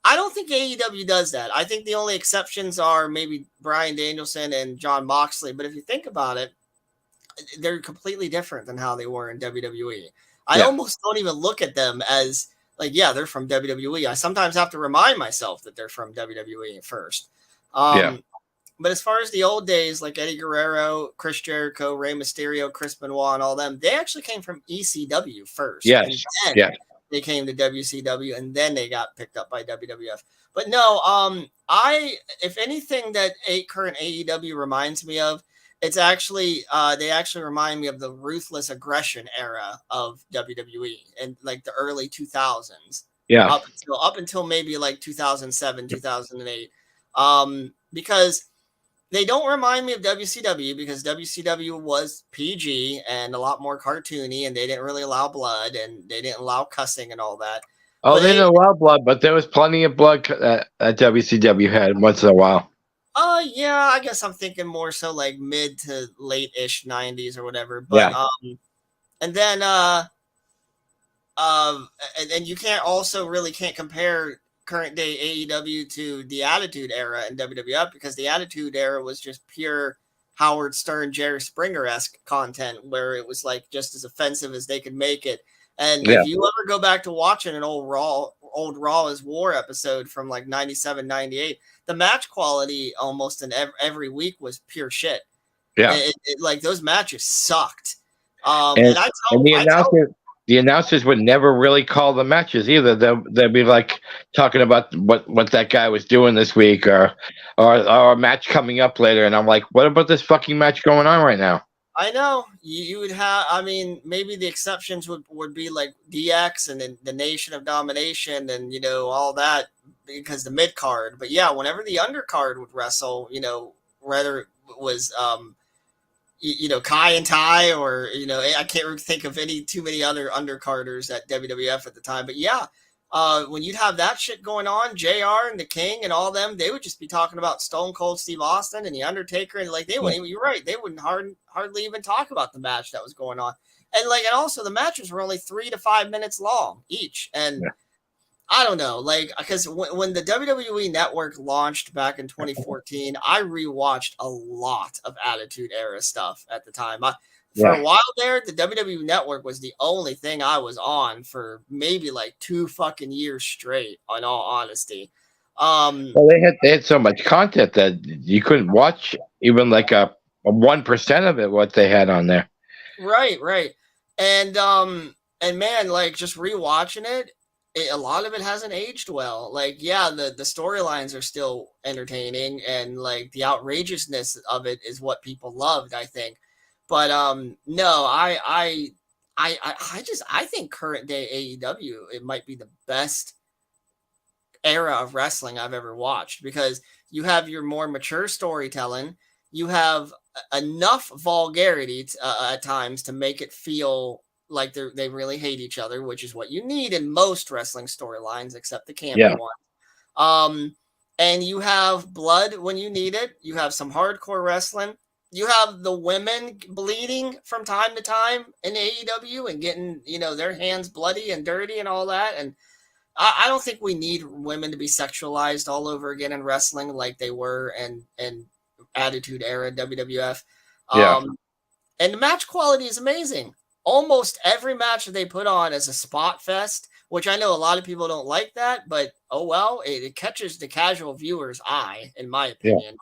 I don't think AEW does that. I think the only exceptions are maybe Bryan Danielson and Jon Moxley. But if you think about it, they're completely different than how they were in WWE. I almost don't even look at them as like, they're from WWE. I sometimes have to remind myself that they're from WWE first. But as far as the old days, like Eddie Guerrero, Chris Jericho, Rey Mysterio, Chris Benoit, and all them, they actually came from ECW first. Yes. And then they came to WCW, and then they got picked up by WWF. But no, if anything that current AEW reminds me of, it's actually they actually remind me of the ruthless aggression era of WWE and like the early 2000s. Yeah. Up until maybe like 2007, 2008. Because they don't remind me of WCW, because WCW was PG and a lot more cartoony, and they didn't really allow blood, and they didn't allow cussing and all that. Oh, they didn't allow blood, but there was plenty of blood that WCW had once in a while. Yeah, I guess I'm thinking more so like mid to late-ish 90s or whatever. But and then and you can't compare current day AEW to the Attitude Era in WWF, because the Attitude Era was just pure Howard Stern, Jerry Springer-esque content, where it was like just as offensive as they could make it. And if you ever go back to watching an old Raw is War episode from like 97, 98, the match quality almost in every week was pure shit. Yeah. Like those matches sucked. The announcers would never really call the matches either. They'd be like talking about what that guy was doing this week or a match coming up later. And I'm like, what about this fucking match going on right now? I know you would have. I mean, maybe the exceptions would be like DX and then the Nation of Domination and all that, because the mid card. But yeah, whenever the undercard would wrestle, whether it was Kai and Ty or I can't really think of too many other undercarders at WWF at the time. But yeah, when you'd have that shit going on, JR and the King and all them, they would just be talking about Stone Cold Steve Austin and the Undertaker, and like they wouldn't. You're right, they wouldn't hardly even talk about the match that was going on, and also the matches were only 3 to 5 minutes long each, and I don't know, like, because when the WWE Network launched back in 2014, I rewatched a lot of Attitude Era stuff at the time. For a while there, the WWE Network was the only thing I was on for maybe like 2 fucking years straight, in all honesty. Well, they had so much content that you couldn't watch even like a 1% of it, what they had on there. Right. And man, like just rewatching it, a lot of it hasn't aged well. Like, yeah, the storylines are still entertaining, and like the outrageousness of it is what people loved, I think. But no, I think current day AEW, it might be the best era of wrestling I've ever watched, because you have your more mature storytelling, you have enough vulgarity at times to make it feel like they really hate each other, which is what you need in most wrestling storylines, except the campy one. And you have blood when you need it. You have some hardcore wrestling. You have the women bleeding from time to time in AEW and getting, their hands bloody and dirty and all that. And I don't think we need women to be sexualized all over again in wrestling like they were in Attitude Era WWF. And the match quality is amazing. Almost every match that they put on is a spot fest, which I know a lot of people don't like that, but oh well, it catches the casual viewer's eye, in my opinion.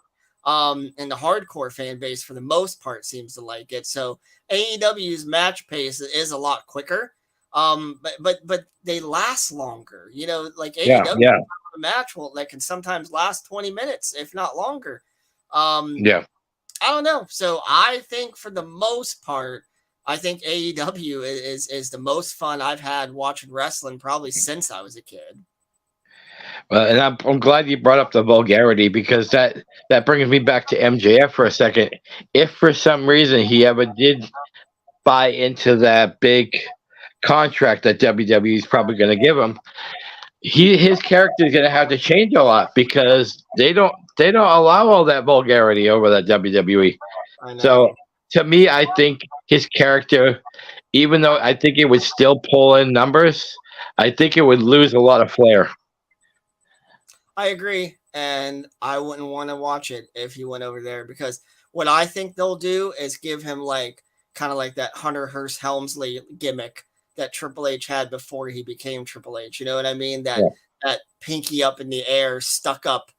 And the hardcore fan base, for the most part, seems to like it. So AEW's match pace is a lot quicker. But they last longer. Like AEW a match that can sometimes last 20 minutes, if not longer. I don't know. So I think for the most part, I think AEW is the most fun I've had watching wrestling probably since I was a kid. Well, and I'm glad you brought up the vulgarity, because that brings me back to MJF for a second. If for some reason he ever did buy into that big contract that WWE is probably going to give him, his character is going to have to change a lot, because they don't allow all that vulgarity over that WWE. So to me, I think his character, even though I think it would still pull in numbers, I think it would lose a lot of flair. I agree, and I wouldn't want to watch it if he went over there, because what I think they'll do is give him kind of like that Hunter Hearst Helmsley gimmick that Triple H had before he became Triple H. You know what I mean? That pinky up in the air, stuck up,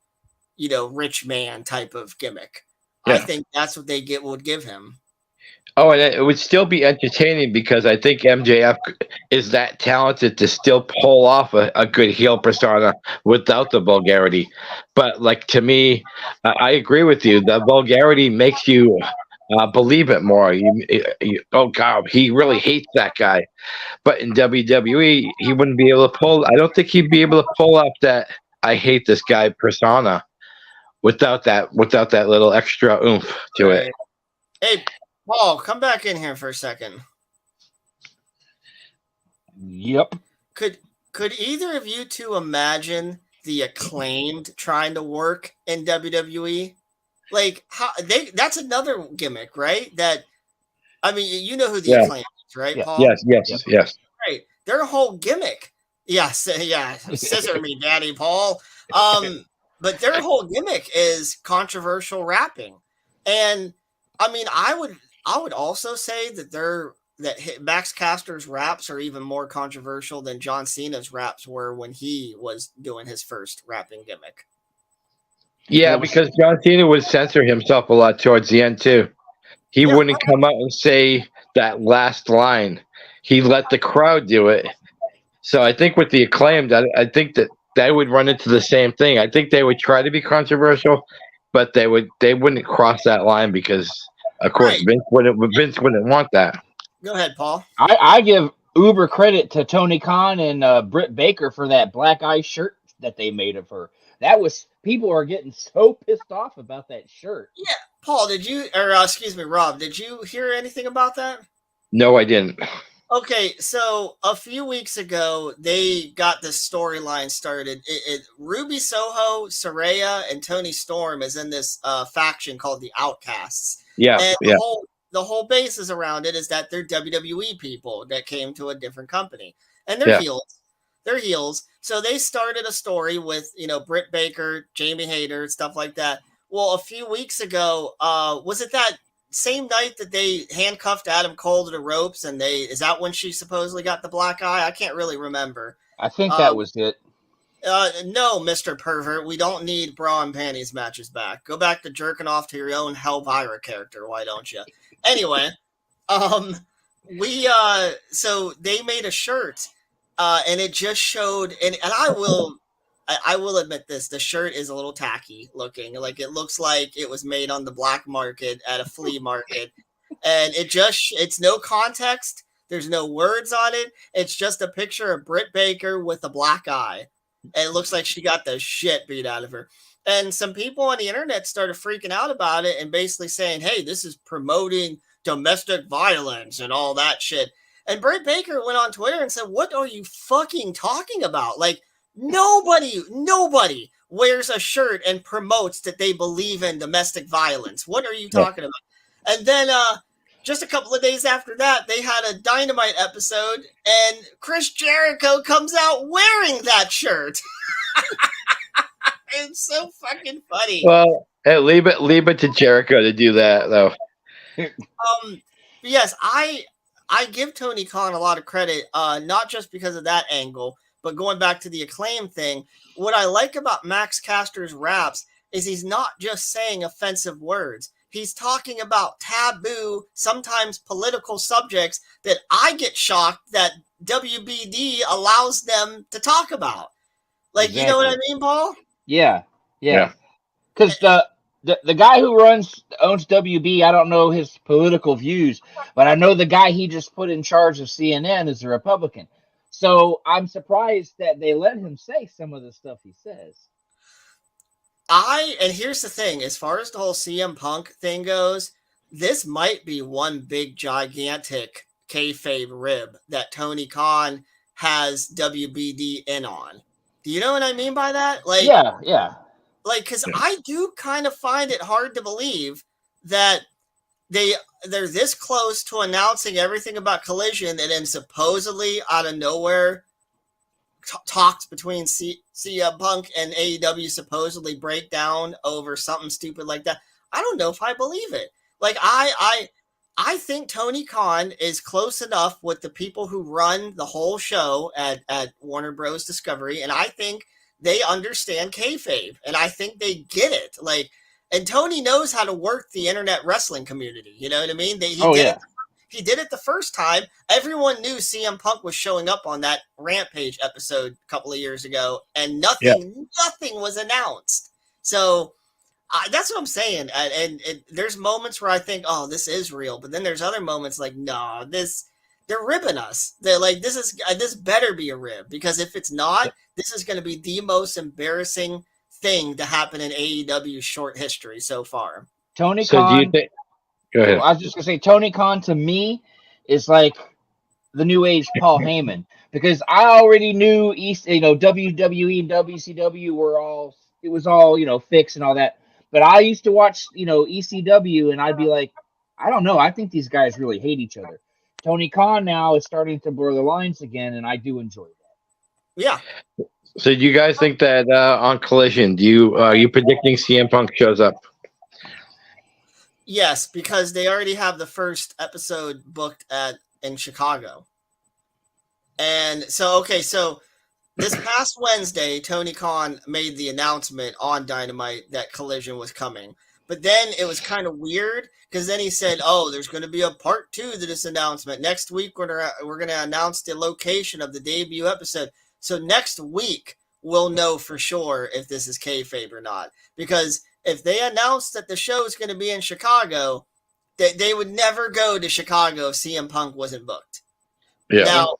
rich man type of gimmick. Yeah. I think that's what they would give him. Oh, and it would still be entertaining, because I think MJF is that talented to still pull off a good heel persona without the vulgarity. But to me, I agree with you. The vulgarity makes you believe it more. Oh God, he really hates that guy. But in WWE, he wouldn't be able to pull. I don't think he'd be able to pull off that "I hate this guy" persona without that little extra oomph to it. Hey, Paul, come back in here for a second. Yep. Could either of you two imagine the Acclaimed trying to work in WWE? That's another gimmick, right? That, I mean, you know who the Acclaimed is, right, Paul? Yes. Right. Their whole gimmick. Yes, scissor me, Daddy Paul. But their whole gimmick is controversial rapping. And I mean, I would also say that Max Caster's raps are even more controversial than John Cena's raps were when he was doing his first rapping gimmick. Yeah, because John Cena would censor himself a lot towards the end too. He wouldn't come out and say that last line. He let the crowd do it. So I think with the Acclaimed, I think that they would run into the same thing. I think they would try to be controversial, but they wouldn't cross that line, because of course Vince wouldn't want that. Go ahead, Paul. I give uber credit to Tony Khan and Britt Baker for that black eye shirt that they made of her. People are getting so pissed off about that shirt. Yeah, Paul, Rob, did you hear anything about that? No, I didn't. Okay, so a few weeks ago, they got this storyline started. Ruby Soho, Saraya, and Tony Storm is in this faction called the Outcasts. Yeah, and the whole basis around it is that they're WWE people that came to a different company, and they're heels. They're heels. So they started a story with Britt Baker, Jamie Hayter, stuff like that. Well, a few weeks ago, was it that same night that they handcuffed Adam Cole to the ropes, and is that when she supposedly got the black eye? I can't really remember. I think that was it. No, Mr. Pervert, we don't need bra and panties matches back. Go back to jerking off to your own Helvira character, why don't you? Anyway, so they made a shirt, and it just showed, and I will admit this, the shirt is a little tacky looking. It looks like it was made on the black market at a flea market. And it's no context. There's no words on it. It's just a picture of Britt Baker with a black eye. And it looks like she got the shit beat out of her. And some people on the internet started freaking out about it and basically saying, hey, this is promoting domestic violence and all that shit. And Britt Baker went on Twitter and said, "What are you fucking talking about? Like, nobody wears a shirt and promotes that they believe in domestic violence. What are you talking about?" And then just a couple of days after that, they had a Dynamite episode, and Chris Jericho comes out wearing that shirt. It's so fucking funny. Well, hey, leave it to Jericho to do that, though. Yes, I give Tony Khan a lot of credit, not just because of that angle, but going back to the Acclaim thing. What I like about Max Caster's raps is he's not just saying offensive words. He's talking about taboo, sometimes political subjects that I get shocked that WBD allows them to talk about. Like, exactly. You know what I mean, Paul? Yeah. Because the guy who owns WB, I don't know his political views, but I know the guy he just put in charge of CNN is a Republican. So I'm surprised that they let him say some of the stuff he says. And here's the thing, as far as the whole CM Punk thing goes, this might be one big gigantic kayfabe rib that Tony Khan has WBD in on. Do you know what I mean by that? Like, yeah. Like, because I do kind of find it hard to believe that they're this close to announcing everything about Collision, and then supposedly out of nowhere, talks between CM Punk and AEW supposedly break down over something stupid like that. I don't know if I believe it. Like, I think Tony Khan is close enough with the people who run the whole show at Warner Bros. Discovery, and I think they understand kayfabe, and I think they get it. Like, and Tony knows how to work the internet wrestling community. You know what I mean? He did it the first time. Everyone knew CM Punk was showing up on that Rampage episode a couple of years ago, and nothing was announced. So that's what I'm saying. And there's moments where I think, oh, this is real, but then there's other moments like, no, they're ribbing us. They're like, this better be a rib, because if it's not, this is going to be the most embarrassing thing to happen in AEW's short history so far. Tony Khan. Do you think? Go ahead. I was just gonna say, Tony Khan to me is like the new age Paul Heyman, because I already knew WWE and WCW it was all fixed and all that. But I used to watch ECW, and I'd be like, I don't know, I think these guys really hate each other. Tony Khan now is starting to blur the lines again, and I do enjoy that. Yeah. So do you guys think that on Collision, are you predicting CM Punk shows up? Yes, because they already have the first episode booked in Chicago. And so this past Wednesday, Tony Khan made the announcement on Dynamite that Collision was coming. But then it was kind of weird, because then he said, oh, there's going to be a part 2 to this announcement. Next week, we're going to announce the location of the debut episode. So next week, we'll know for sure if this is kayfabe or not. Because if they announce that the show is going to be in Chicago, they would never go to Chicago if CM Punk wasn't booked. Yeah. Now,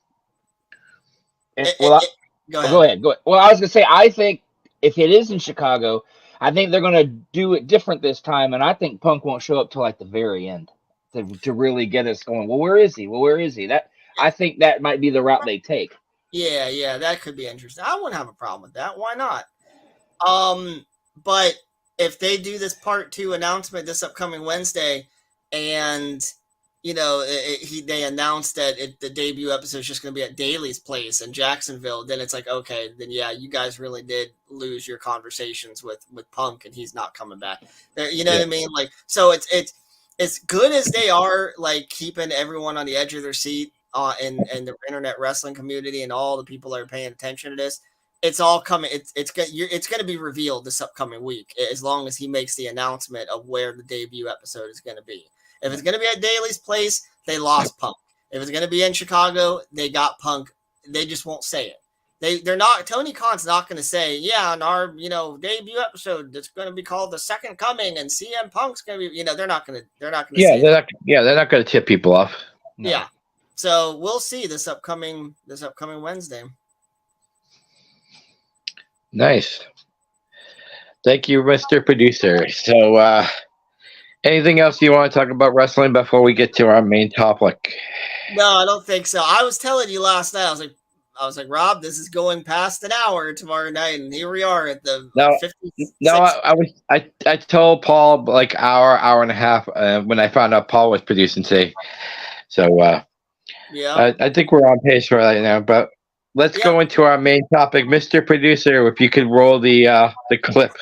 go ahead. Well, I was going to say, I think if it is in Chicago, I think they're going to do it different this time, and I think Punk won't show up till like the very end to really get us going. Well, where is he? I think that might be the route they take. Yeah, that could be interesting. I wouldn't have a problem with that. Why not? But if they do this part 2 announcement this upcoming Wednesday, and they announced that the debut episode is just going to be at Daly's place in Jacksonville, then it's like, okay, then yeah, you guys really did lose your conversations with Punk, and he's not coming back. You know what I mean? Like, so it's good as they are, like, keeping everyone on the edge of their seat in the internet wrestling community, and all the people that are paying attention to this. It's all coming. It's going to be revealed this upcoming week, as long as he makes the announcement of where the debut episode is going to be. If it's going to be at Daly's place, they lost Punk. If it's going to be in Chicago, they got Punk. They just won't say it. They're not. Tony Khan's not going to say, yeah, on our debut episode that's going to be called The Second Coming, and CM Punk's going to be. They're not going to. They're not going to. Yeah, they're not going to tip people off. No. Yeah. So we'll see this upcoming Wednesday. Nice. Thank you, Mr. Producer. So, anything else you want to talk about wrestling before we get to our main topic? No, I don't think so. I was telling you last night. I was like, Rob, this is going past an hour tomorrow night, and here we are at the No, 56th. no, I told Paul like hour and a half when I found out Paul was producing today. So Yeah. I think we're on pace for right now. But let's go into our main topic, Mr. Producer. If you could roll the clip.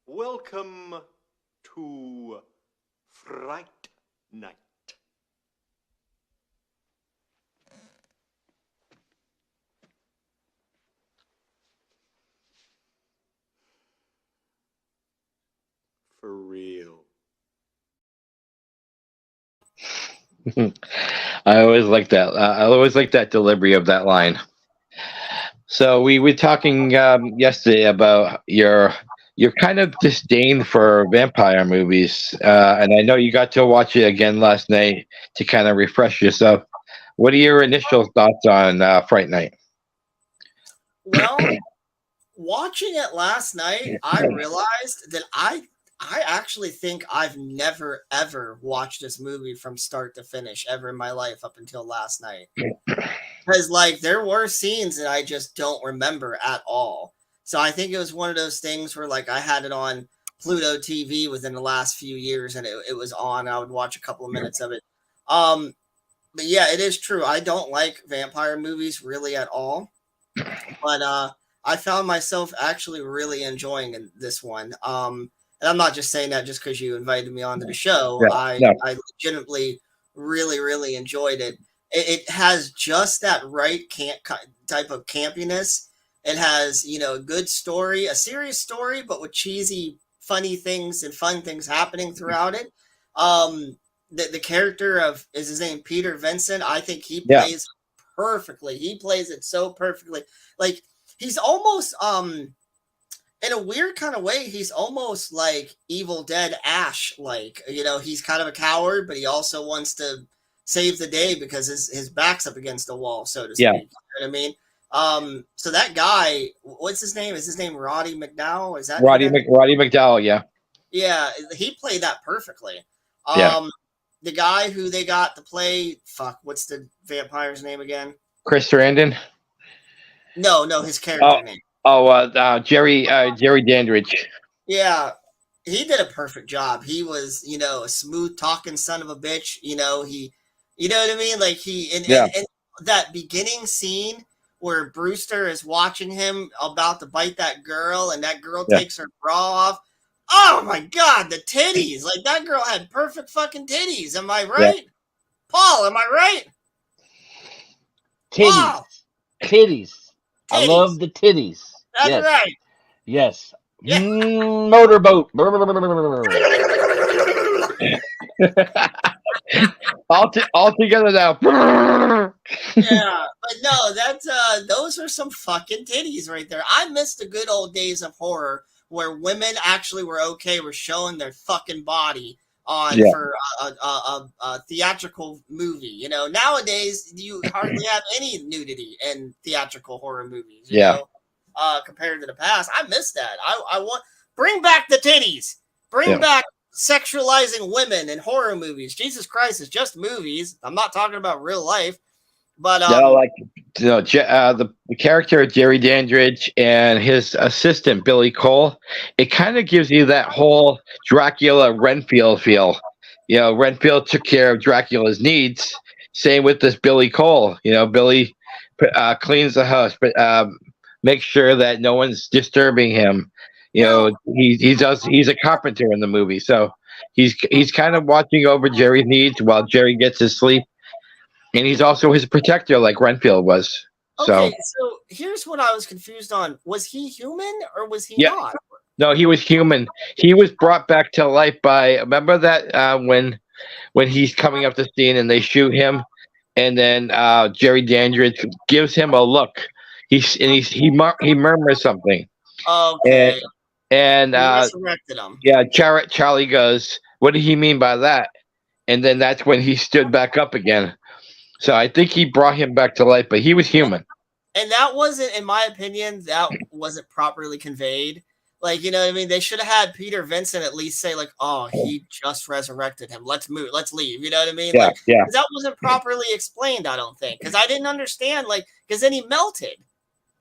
Welcome to Fright Night. For real. I always like that. I always like that delivery of that line. So we were talking yesterday about your kind of disdain for vampire movies, and I know you got to watch it again last night to kind of refresh yourself. What are your initial thoughts on Fright Night? Well, watching it last night, I realized that I actually think I've never ever watched this movie from start to finish ever in my life up until last night. Because like there were scenes that I just don't remember at all. So I think it was one of those things where like I had it on Pluto TV within the last few years and it was on. I would watch a couple of minutes of it. But yeah, it is true. I don't like vampire movies really at all. But I found myself actually really enjoying this one. And I'm not just saying that just because you invited me onto the show. Yeah, I legitimately really, really enjoyed it. It has just that right type of campiness. It has, you know, a good story, a serious story, but with cheesy, funny things and fun things happening throughout it. The character of, is his name Peter Vincent? I think he plays perfectly. He plays it so perfectly. Like he's almost in a weird kind of way, he's almost like Evil Dead Ash. Like, you know, he's kind of a coward, but he also wants to save the day because his back's up against the wall, so to speak. Yeah. You know what I mean? So that guy, what's his name? Is his name Roddy McDowell? Is that Roddy McDowell? Yeah. Yeah, he played that perfectly. Yeah. The guy who they got to play, what's the vampire's name again? Chris Sarandon? No, his character name. Jerry Dandridge. Yeah, he did a perfect job. He was, you know, a smooth talking son of a bitch. You know, you know what I mean? Like and that beginning scene where Brewster is watching him about to bite that girl and that girl takes her bra off. Oh my God, the titties. Like that girl had perfect fucking titties. Am I right? Yeah. Paul, am I right? Titties. Paul. Titties. I love the titties. That's right. Yes. Yeah. Motorboat. all together now. Yeah, but no, that's those are some fucking titties right there. I miss the good old days of horror where women actually were okay with showing their fucking body on for a theatrical movie. You know, nowadays you hardly have any nudity in theatrical horror movies. You know, compared to the past. I miss that. I want bring back the titties. Bring back sexualizing women in horror movies. Jesus Christ, it's just movies. I'm not talking about real life. But the character of Jerry Dandridge and his assistant Billy Cole, it kind of gives you that whole Dracula Renfield feel. You know, Renfield took care of Dracula's needs. Same with this Billy Cole. You know, Billy cleans the house, but makes sure that no one's disturbing him. You know, he's a carpenter in the movie, so he's kind of watching over Jerry's needs while Jerry gets his sleep. And he's also his protector, like Renfield was. Okay, so here's what I was confused on. Was he human or was he not? No, he was human. He was brought back to life by, remember that when he's coming up the scene and they shoot him, and then Jerry Dandridge gives him a look. He murmurs something. Okay. And he resurrected him. Yeah, Charlie goes, "What did he mean by that?" And then that's when he stood back up again. So I think he brought him back to life, but he was human. And that wasn't, in my opinion, that wasn't properly conveyed. Like, you know what I mean? They should have had Peter Vincent at least say, like, oh, he just resurrected him. Let's move. Let's leave. You know what I mean? Yeah, Like, yeah. 'cause that wasn't properly explained, I don't think. Because I didn't understand, like, because then he melted.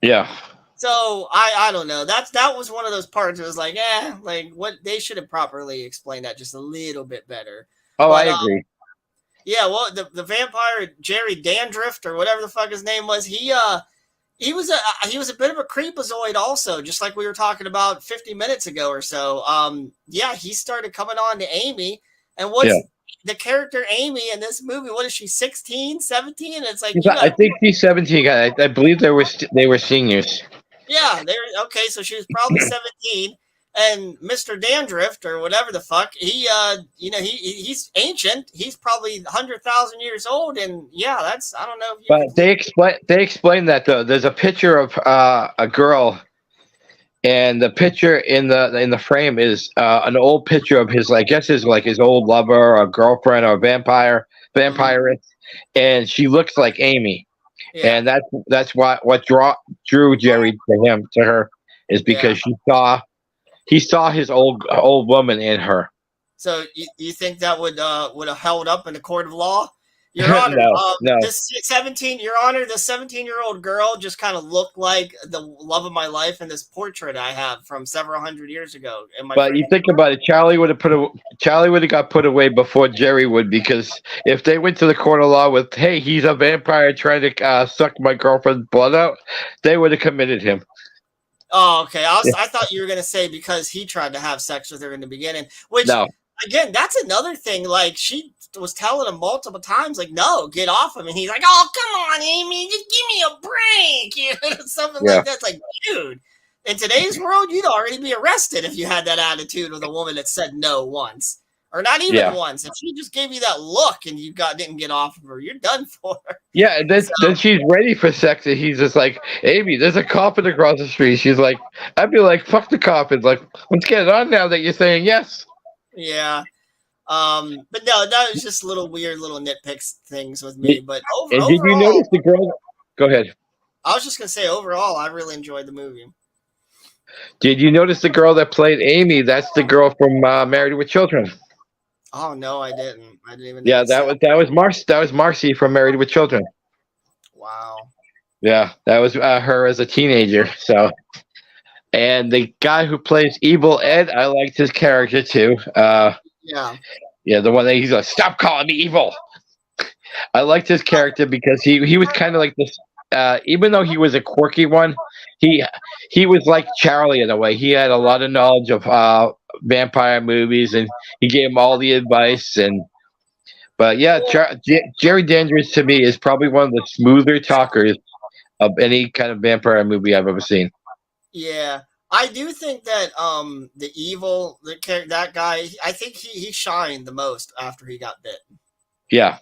Yeah. So I don't know. That was one of those parts. It was like, like what they should have properly explained that just a little bit better. Oh, But, I agree. yeah, well, the vampire Jerry Dandrift or whatever the fuck his name was, he was a bit of a creepazoid also, just like we were talking about 50 minutes ago or so. Yeah, he started coming on to Amy, and what's the character Amy in this movie? What is she, 16, 17? It's like I think she's 17. I believe they were seniors. Yeah, they're okay. So she was probably 17, and Mr. Dandrift or whatever the fuck, he he's ancient. He's probably 100,000 years old, and yeah, that's I don't know. If you But they explain that though. There's a picture of a girl, and the picture in the frame is an old picture of his, I guess, his old lover or girlfriend or vampiress, and she looks like Amy. Yeah. And that's what drew Jerry to her is because he saw his old woman in her. So you think that would have held up in the court of law? Your Honor, no. This 17-year-old girl just kind of looked like the love of my life in this portrait I have from several hundred years ago. But you think about it, Charlie would have got put away before Jerry would, because if they went to the court of law with, hey, he's a vampire trying to suck my girlfriend's blood out, they would have committed him. Oh, okay. I thought you were going to say because he tried to have sex with her in the beginning, which, again, that's another thing. Like, she was telling him multiple times, like, no, get off him. And he's like, oh, come on, Amy, just give me a break. You know, something like that. It's like, dude, in today's world, you'd already be arrested if you had that attitude with a woman that said no once. Or not even once. If she just gave you that look and you didn't get off of her, you're done for. Yeah, and then she's ready for sex, and he's just like, Amy, there's a coffin across the street. She's like, I'd be like, fuck the coffin. Like, let's get it on now that you're saying yes. Yeah. But no, that was just little weird little nitpicks things with me. But overall, did you notice the girl? Go ahead. I was just gonna say, overall, I really enjoyed the movie. Did you notice the girl that played Amy? That's the girl from Married with Children. Oh no, I didn't. I didn't even. Yeah, that was Marcy. That was Marcy from Married with Children. Wow. Yeah, that was her as a teenager. So, and the guy who plays Evil Ed, I liked his character too. Yeah, the one that he's like, stop calling me evil. I liked his character because he was kind of like this. Even though he was a quirky one, he was like Charlie in a way. He had a lot of knowledge of vampire movies, and he gave him all the advice. But yeah, Jerry Dandridge to me is probably one of the smoother talkers of any kind of vampire movie I've ever seen. Yeah, I do think that that guy, I think he shined the most after he got bit. Yeah.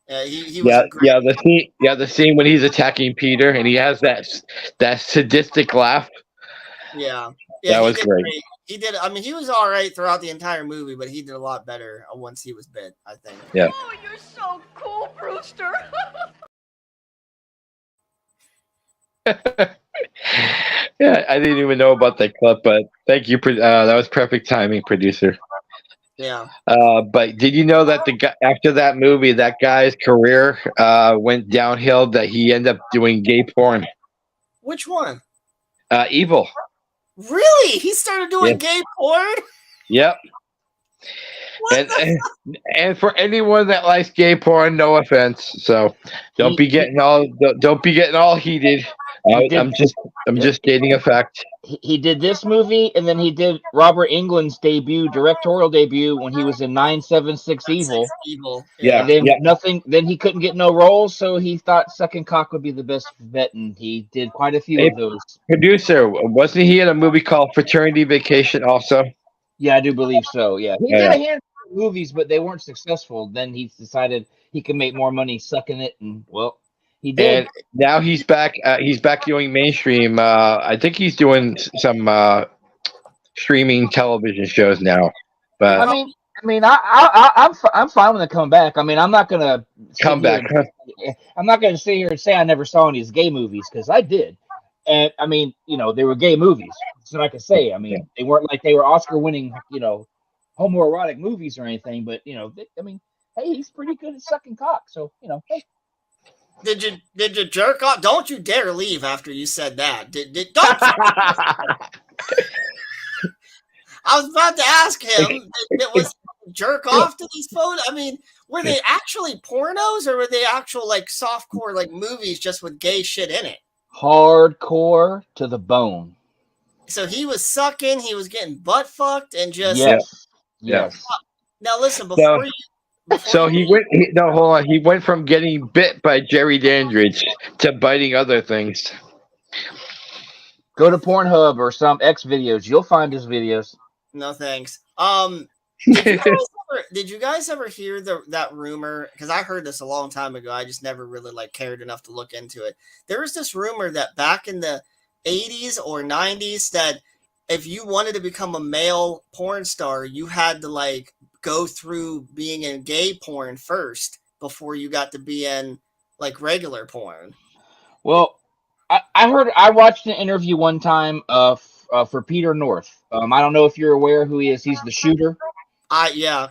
He was the scene when he's attacking Peter and he has that sadistic laugh. Yeah, that was great. He did. I mean, he was all right throughout the entire movie, but he did a lot better once he was bit, I think. Yeah. Oh, you're so cool, Brewster. Yeah, I didn't even know about that clip, but thank you. That was perfect timing, producer. Yeah. But did you know that after that movie, that guy's career went downhill? That he ended up doing gay porn. Which one? Evil. Really? He started doing gay porn? Yep. And for anyone that likes gay porn, no offense. So don't be getting all heated. I'm just stating a fact. He did this movie, and then he did Robert Englund's directorial debut when he was in 976 Evil. Yeah. And then nothing. Then he couldn't get no roles, so he thought Second Cock would be the best bet, and he did quite a few of those. Producer, wasn't he in a movie called Fraternity Vacation also? Yeah, I do believe so. Yeah, he did a handful of movies, but they weren't successful. Then he decided he could make more money sucking it, and well. He did. And now he's back. He's back doing mainstream. I think he's doing some streaming television shows now. But I'm fine when they come back. I mean, I'm not gonna come back. I'm not gonna sit here and say I never saw any of his gay movies because I did. And I mean, they were gay movies. So like I say, I mean, they weren't like they were Oscar-winning, homoerotic movies or anything. But I mean, hey, he's pretty good at sucking cock. So hey. Did you jerk off? Don't you dare leave after you said that. Don't you? I was about to ask him. It was jerk off to these photos. I mean, were they actually pornos or were they actual like softcore like movies just with gay shit in it? Hardcore to the bone. So he was sucking, he was getting butt fucked, and just yes. Now listen, hold on. He went from getting bit by Jerry Dandridge to biting other things. Go to Pornhub or some X videos. You'll find his videos. No thanks. Did you guys ever hear that rumor? Because I heard this a long time ago. I just never really cared enough to look into it. There was this rumor that back in the 80s or 90s that if you wanted to become a male porn star, you had to go through being in gay porn first before you got to be in regular porn. Well, I watched an interview one time for Peter North. I don't know if you're aware who he is. He's the shooter. Yeah.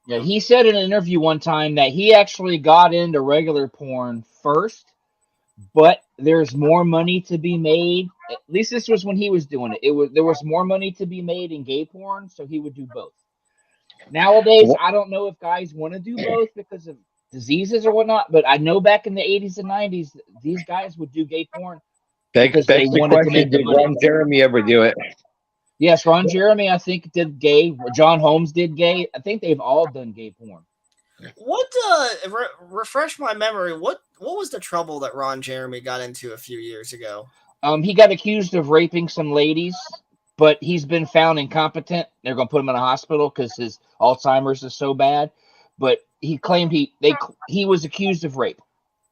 He said in an interview one time that he actually got into regular porn first, but there's more money to be made. At least this was when he was doing it. There was more money to be made in gay porn, so he would do both. Nowadays, I don't know if guys want to do both because of diseases or whatnot, but I know back in the 80s and 90s, these guys would do gay porn because they wanted to make the money. Did Ron Jeremy ever do it? Yes, Ron Jeremy, I think, did gay. John Holmes did gay. I think they've all done gay porn. What refresh my memory? What was the trouble that Ron Jeremy got into a few years ago? He got accused of raping some ladies, but he's been found incompetent. They're going to put him in a hospital because his Alzheimer's is so bad. But he claimed he was accused of rape,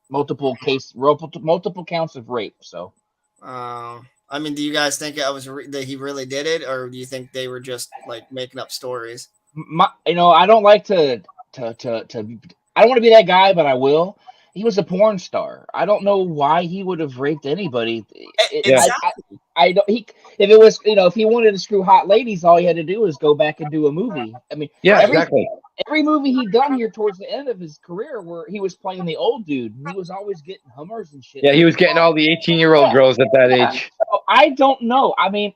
multiple counts of rape. So, I mean, do you guys think it was that he really did it, or do you think they were just making up stories? I don't like to. I don't want to be that guy, but I will. He was a porn star. I don't know why he would have raped anybody. Exactly. If it was, if he wanted to screw hot ladies, all he had to do was go back and do a movie. I mean, exactly. Every movie he done here towards the end of his career, where he was playing the old dude, he was always getting Hummers and shit. Yeah, he was getting all the 18-year-old girls at that age. So I don't know. I mean,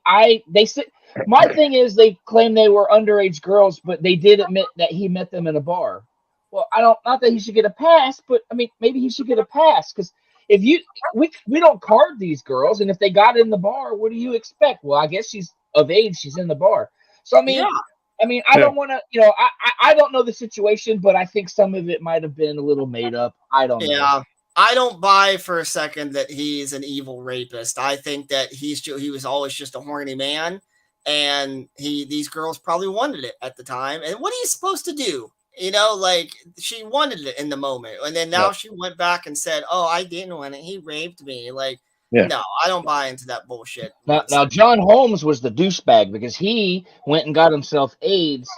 they said my thing is they claim they were underage girls, but they did admit that he met them in a bar. Well, not that he should get a pass, but I mean, maybe he should get a pass because we don't card these girls, and if they got in the bar, what do you expect? Well, I guess she's of age, she's in the bar. So I mean, I don't want to, I don't know the situation, but I think some of it might have been a little made up. I don't know. Yeah, I don't buy for a second that he's an evil rapist. I think that he was always just a horny man, and these girls probably wanted it at the time. And what are you supposed to do? She wanted it in the moment, and then now she went back and said, "Oh, I didn't want it. He raped me." No, I don't buy into that bullshit. Now, John Holmes was the douchebag because he went and got himself AIDS,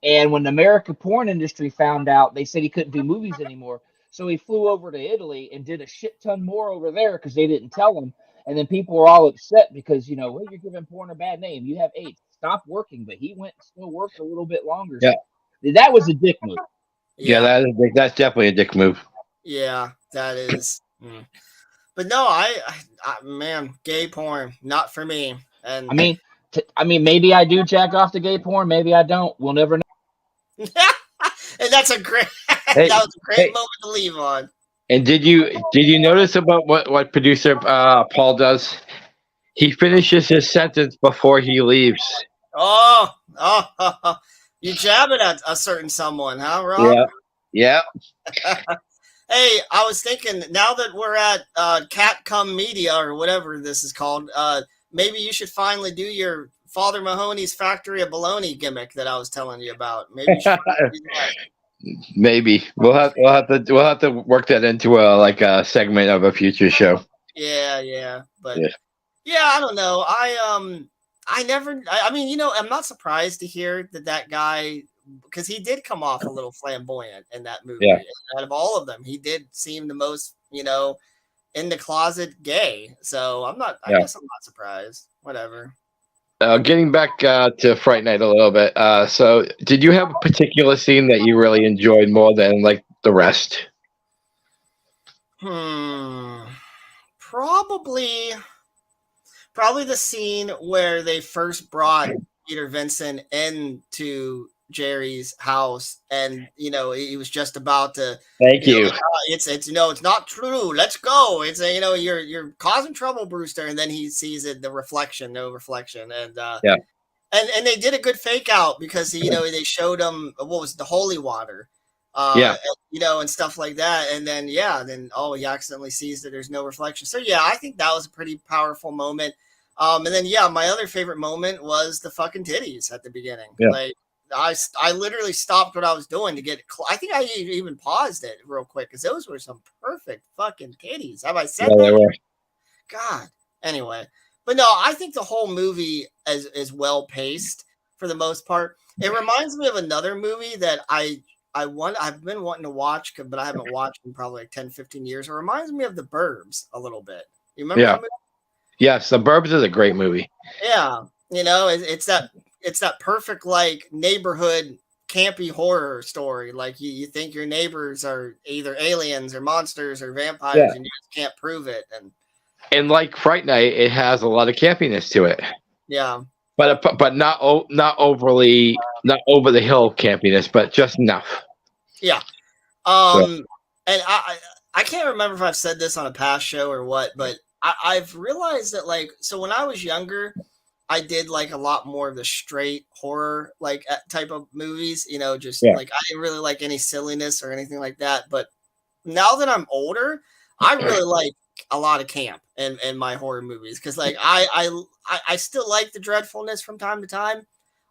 and when the American porn industry found out, they said he couldn't do movies anymore. So he flew over to Italy and did a shit ton more over there because they didn't tell him. And then people were all upset because well, you're giving porn a bad name. You have AIDS. Stop working. But he went and still worked a little bit longer. Yeah. So that was a dick move. Yeah, that's definitely a dick move. Yeah, that is. But no, I man, gay porn, not for me. And I mean, maybe I do jack off to gay porn. Maybe I don't. We'll never know. And that's a great. That was a great moment to leave on. And did you notice about what producer Paul does? He finishes his sentence before he leaves. Oh, you jabbing at a certain someone, huh, Rob? Yeah. Hey, I was thinking, now that we're at Catcom Media or whatever this is called, maybe you should finally do your Father Mahoney's Factory of Baloney gimmick that I was telling you about. Maybe you should do that. Maybe we'll have to work that into a segment of a future show. Yeah, but I don't know. I mean, I'm not surprised to hear that guy, because he did come off a little flamboyant in that movie. Yeah. Out of all of them, he did seem the most, in the closet gay. So I guess I'm not surprised. Whatever. Getting back to Fright Night a little bit. So, did you have a particular scene that you really enjoyed more than like the rest? Probably the scene where they first brought Peter Vincent into Jerry's house, and he was just about to. Thank you. Like, it's not true. Let's go. It's you're causing trouble, Brewster, and then he sees it, no reflection, and Yeah. And they did a good fake out because they showed him what was the holy water, Yeah. and stuff like that, and then he accidentally sees that there's no reflection. So yeah, I think that was a pretty powerful moment. And then my other favorite moment was the fucking titties at the beginning. Yeah. Like I literally stopped what I was doing to get. I think I even paused it real quick because those were some perfect fucking titties. Have I said that? They were. God. Anyway. But no, I think the whole movie is well paced for the most part. It reminds me of another movie that I've been wanting to watch, but I haven't watched in probably like 10, 15 years. It reminds me of The Burbs a little bit. You remember that movie? Yes, The Burbs is a great movie. Yeah. It's that perfect like neighborhood campy horror story. Like you think your neighbors are either aliens or monsters or vampires, and you just can't prove it. And like Fright Night, it has a lot of campiness to it. Yeah, but not overly, not over the hill campiness, but just enough. Yeah. And I can't remember if I've said this on a past show or what, but I've realized that so when I was younger, I did like a lot more of the straight horror like type of movies. Like I didn't really like any silliness or anything like that. But now that I'm older, I really like a lot of camp in my horror movies because I still like the dreadfulness from time to time.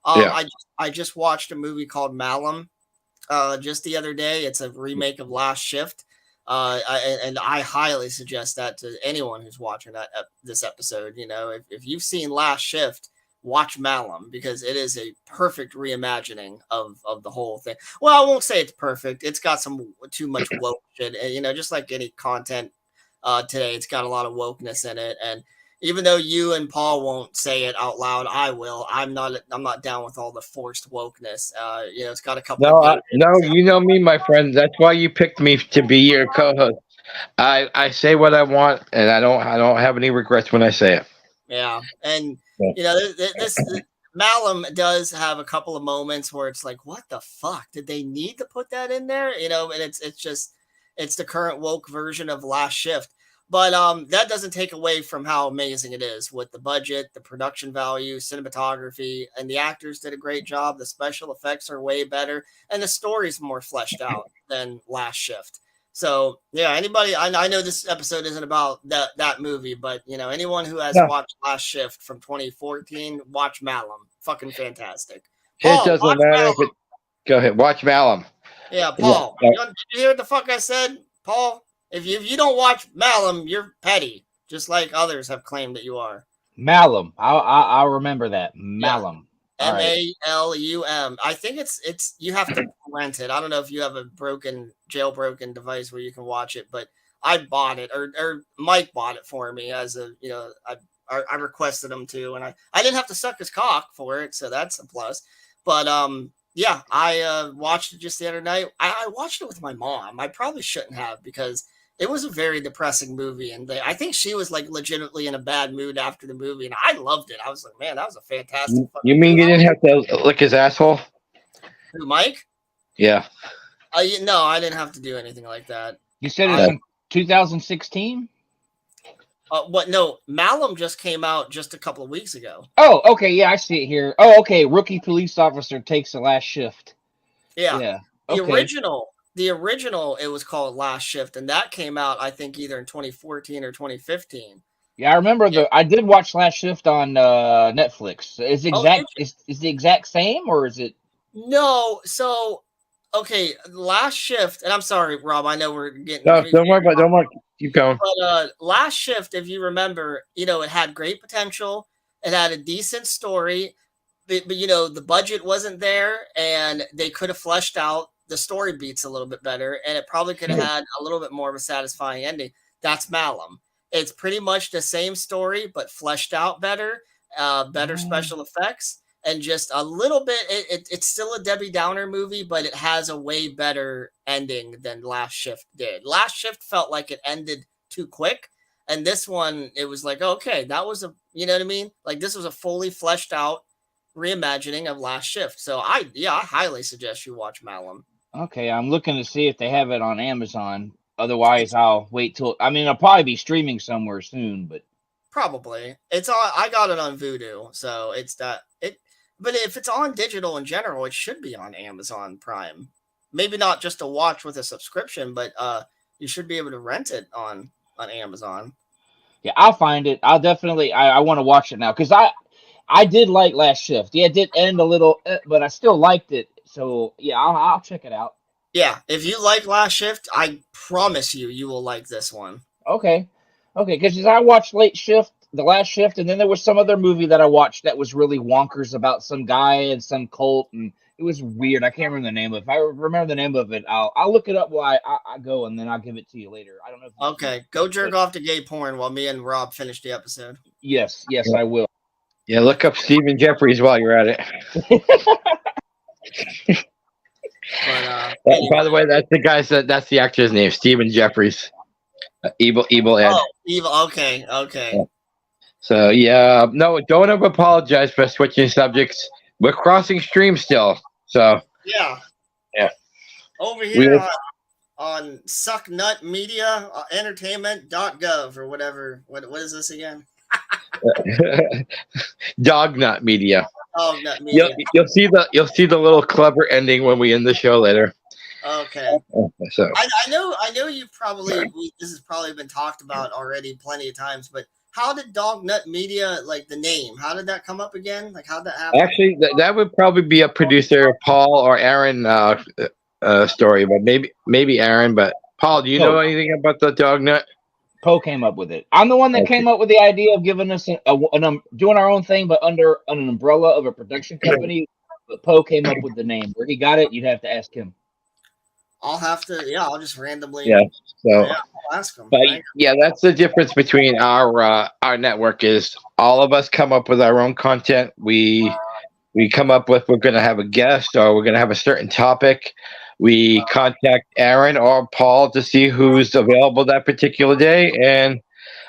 I just watched a movie called Malum just the other day. It's a remake of Last Shift, and I highly suggest that to anyone who's watching this episode. If you've seen Last Shift, watch Malum because it is a perfect reimagining of the whole thing. Well, I won't say it's perfect. It's got some too much woke shit, just like any content today. It's got a lot of wokeness in it, and even though you and Paul won't say it out loud, I will. I'm not down with all the forced wokeness. It's got a couple. No, you know me, my friend. That's why you picked me to be your co-host. I say what I want, and I don't have any regrets when I say it. Yeah, and this Malum does have a couple of moments where it's like, what the fuck? Did they need to put that in there? And it's the current woke version of Last Shift. But that doesn't take away from how amazing it is with the budget, the production value, cinematography, and the actors did a great job. The special effects are way better, and the story's more fleshed out than Last Shift. So, yeah, anybody, I know this episode isn't about that movie, but, anyone who has watched Last Shift from 2014, watch Malum. Fucking fantastic. Paul, it doesn't matter if it... Go ahead, watch Malum. Yeah, Paul. Did you hear what the fuck I said, Paul? If you don't watch Malum, you're petty, just like others have claimed that you are. Malum. I'll remember that. Malum. Yeah. Malum. I think it's you have to rent it. I don't know if you have a jailbroken device where you can watch it, but I bought it or Mike bought it for me as a I requested him to, and I didn't have to suck his cock for it, so that's a plus. But yeah, I watched it just the other night. I watched it with my mom. I probably shouldn't have because it was a very depressing movie, and I think she was like legitimately in a bad mood after the movie, and I loved it. I was like, man, that was a fantastic. You mean you didn't have to lick his asshole? Who, Mike? Yeah. No, I didn't have to do anything like that. You said it's in 2016? What? No, Malum just came out just a couple of weeks ago. Oh, okay. Yeah, I see it here. Oh, okay. Rookie police officer takes the last shift. Yeah. The original, it was called Last Shift, and that came out, I think, either in 2014 or 2015. Yeah, I remember I did watch Last Shift on Netflix. Is the exact same, or is it? No. So, okay, Last Shift, and I'm sorry, Rob. I know we're getting. No, don't worry. Keep going. But Last Shift, if you remember, it had great potential. It had a decent story, but the budget wasn't there, and they could have fleshed out the story beats a little bit better, and it probably could have had a little bit more of a satisfying ending. That's Malum. It's pretty much the same story, but fleshed out better. better special effects, and just a little bit. It's still a Debbie Downer movie, but it has a way better ending than Last Shift did. Last Shift felt like it ended too quick, and this one, it was like, okay, that was a, you know what I mean? Like, this was a fully fleshed out reimagining of Last Shift. So I highly suggest you watch Malum. Okay, I'm looking to see if they have it on Amazon. Otherwise, I'll wait till. I mean, it'll probably be streaming somewhere soon, but probably it's on. I got it on Vudu, so it's that it. But if it's on digital in general, it should be on Amazon Prime. Maybe not just to watch with a subscription, but you should be able to rent it on Amazon. yeah, I'll find it. I'll definitely. I want to watch it now because I did like Last Shift. Yeah, it did end a little, but I still liked it. So yeah, I'll check it out. Yeah, if you like Last Shift, I promise you will like this one. Okay, because I watched The Last Shift, and then there was some other movie that I watched that was really wonkers about some guy and some cult, and it was weird. I can't remember the name of it. If I remember the name of it, I'll look it up while I go, and then I'll give it to you later. I don't know. Okay, go jerk off to gay porn while me and Rob finish the episode. Yes, I will. Yeah, look up Stephen Jeffries while you're at it. But, by the way, that's the guy's. That's the actor's name, Stephen Jeffries. Evil Ed. Oh, evil. Okay. Yeah. So yeah, no, don't ever apologize for switching subjects. We're crossing streams still. So yeah. Over here on sucknutmedia entertainment.gov or whatever. What is this again? Dognut Media. Dognut Media. You'll see the little clever ending when we end the show later. Okay. So I know you probably this has probably been talked about already plenty of times, but how did Dognut Media, like the name, how did that come up again? Like how'd that happen? Actually, that would probably be a producer Paul or Aaron story, but maybe Aaron. But Paul, do you know anything about the Dognut? Poe came up with it. I'm the one that came up with the idea of giving us doing our own thing, but under an umbrella of a production company. But Poe came up with the name. Where he got it, you'd have to ask him. I'll have to. Yeah, I'll just randomly. Yeah. So I'll ask him. But yeah, that's the difference between our network is all of us come up with our own content. We come up with we're going to have a guest or we're going to have a certain topic. We contact Aaron or Paul to see who's available that particular day, and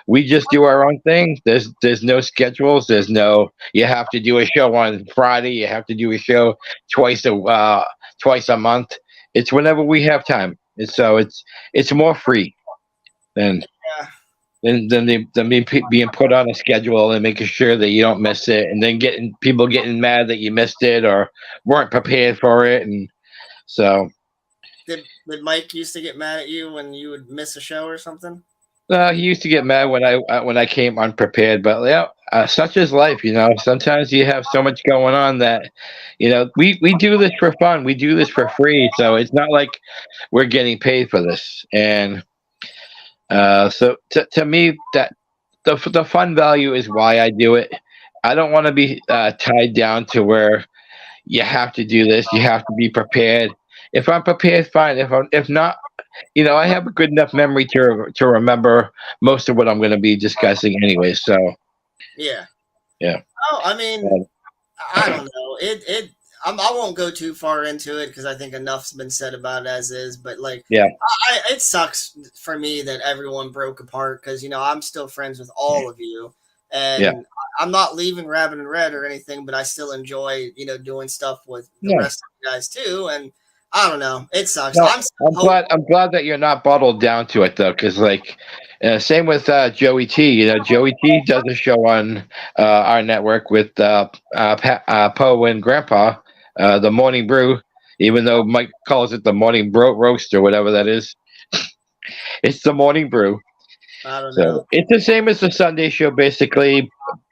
we just do our own thing. There's no schedules. There's no you have to do a show on Friday. You have to do a show twice a month. It's whenever we have time. So it's more free than being put on a schedule and making sure that you don't miss it, and then getting mad that you missed it or weren't prepared for it, and so. Did Mike used to get mad at you when you would miss a show or something? He used to get mad when I came unprepared, but yeah, such is life, you know. Sometimes you have so much going on that, you know, we do this for fun, we do this for free, so it's not like we're getting paid for this. And so to me, that the fun value is why I do it. I don't want to be tied down to where you have to do this, you have to be prepared. If I'm prepared, fine. If not, you know, I have a good enough memory to remember most of what I'm going to be discussing anyway. So, yeah. Oh, I mean, I don't know. I won't go too far into it because I think enough's been said about it as is. But like, yeah, it sucks for me that everyone broke apart because you know I'm still friends with all of you, and I'm not leaving Rabbit and Red or anything, but I still enjoy doing stuff with the rest of you guys too, and. I don't know. It sucks. No, I'm glad that you're not bottled down to it though, because like, same with Joey T. You know, Joey T. does a show on our network with Poe and Grandpa, the Morning Brew. Even though Mike calls it the Morning Roast or whatever that is, it's the Morning Brew. I don't know. It's the same as the Sunday show, basically,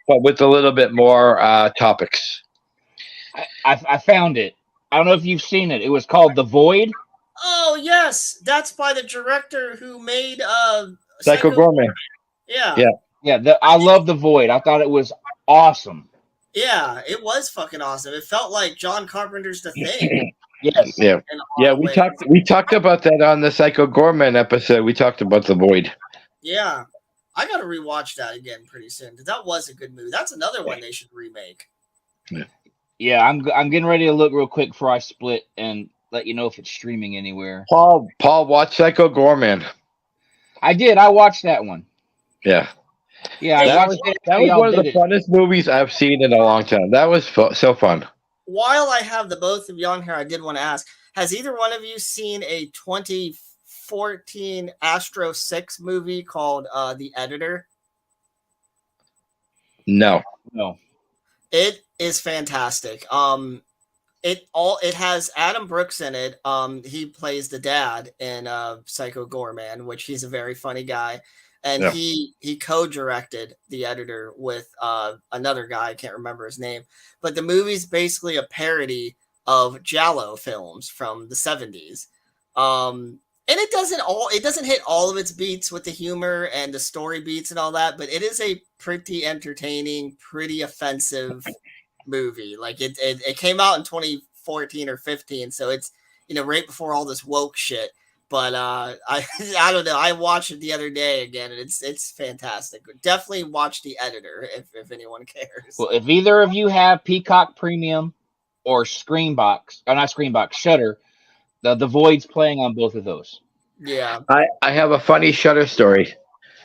but with a little bit more topics. I found it. I don't know if you've seen it. It was called The Void. Oh, yes. That's by the director who made Psycho Gourmet. Yeah. I love The Void. I thought it was awesome. Yeah, it was fucking awesome. It felt like John Carpenter's The Thing. Yes. Yeah, we talked about that on the Psycho Gourmet episode. We talked about The Void. Yeah. I gotta rewatch that again pretty soon. That was a good movie. That's another one they should remake. Yeah, I'm getting ready to look real quick before I split and let you know if it's streaming anywhere. Paul, watch Psycho Gorman. I did. I watched that one. Yeah. Yeah, I That watched was, it. that was one of the funnest movies I've seen in a long time. That was so fun. While I have the both of you on here, I did want to ask, has either one of you seen a 2014 Astro 6 movie called The Editor? No. It is fantastic. It has Adam Brooks in it. He plays the dad in Psycho Gorman, which he's a very funny guy. And he co-directed The Editor with another guy, I can't remember his name. But the movie's basically a parody of Giallo films from the 70s. And it doesn't hit all of its beats with the humor and the story beats and all that, but it is a pretty entertaining, pretty offensive movie. Like it came out in 2014 or 15, so it's right before all this woke shit. But I don't know. I watched it the other day again, and it's fantastic. Definitely watch The Editor if anyone cares. Well, if either of you have Peacock Premium or Screenbox, or not Screenbox, Shudder, the Void's playing on both of those. Yeah. I have a funny Shudder story.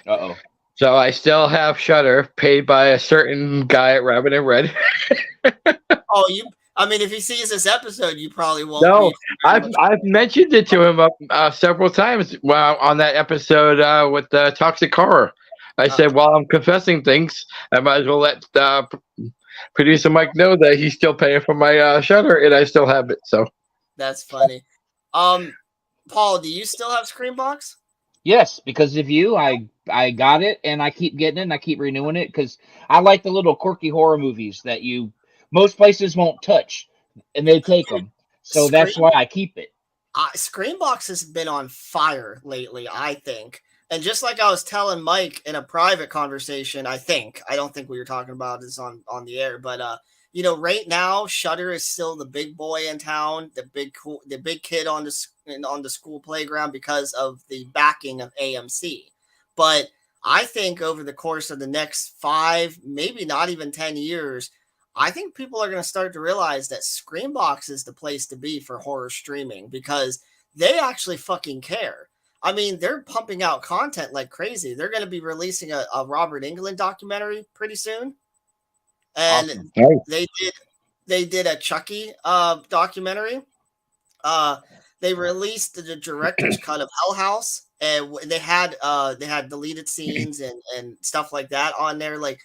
Uh-oh. So I still have Shudder paid by a certain guy at Rabbit and Red. If he sees this episode, you probably won't. No, I've mentioned it to him several times. Well, on that episode with the Toxic Horror, I said, while I'm confessing things, I might as well let producer Mike know that he's still paying for my Shudder, and I still have it. So that's funny. Paul, do you still have Screenbox? Yes, because of you, I got it, and I keep getting it, and I keep renewing it because I like the little quirky horror movies that most places won't touch, and they take them. So that's why I keep it. Screenbox has been on fire lately, I think. And just like I was telling Mike in a private conversation, I don't think we were talking about this on the air, but right now Shudder is still the big boy in town, the big kid on the school playground because of the backing of AMC. But I think over the course of the next 5, maybe not even 10 years, I think people are going to start to realize that Screenbox is the place to be for horror streaming because they actually fucking care. I mean, they're pumping out content like crazy. They're going to be releasing a Robert Englund documentary pretty soon. And awesome. They did a Chucky documentary. They released the director's cut of Hell House, and they had deleted scenes and stuff like that on there. Like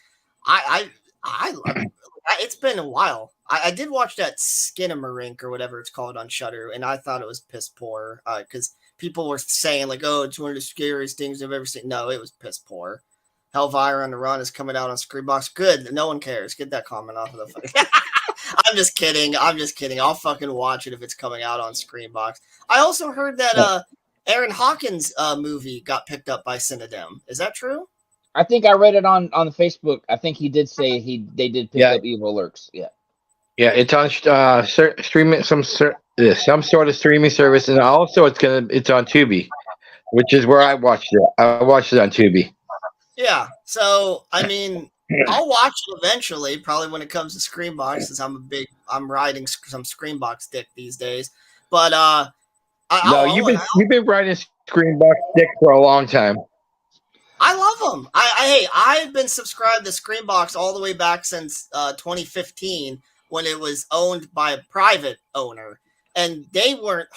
it's been a while. I did watch that Skinamarink or whatever it's called on Shudder, and I thought it was piss poor because people were saying like, "Oh, it's one of the scariest things I've ever seen." No, it was piss poor. Hellfire on the Run is coming out on Screenbox. Good, no one cares. Get that comment off of the. I'm just kidding. I'll fucking watch it if it's coming out on Screenbox. I also heard that Aaron Hawkins' movie got picked up by Cinedem. Is that true? I think I read it on the Facebook. I think he did say they did pick up Evil Lurks. Yeah. Yeah, it's on streaming some sort of streaming service, and also it's on Tubi, which is where I watched it. I watched it on Tubi. Yeah, so I mean, I'll watch it eventually, probably when it comes to Screenbox, since I'm riding some Screenbox dick these days. But you've been riding Screenbox dick for a long time. I love them. I've been subscribed to Screenbox all the way back since 2015 when it was owned by a private owner, and they weren't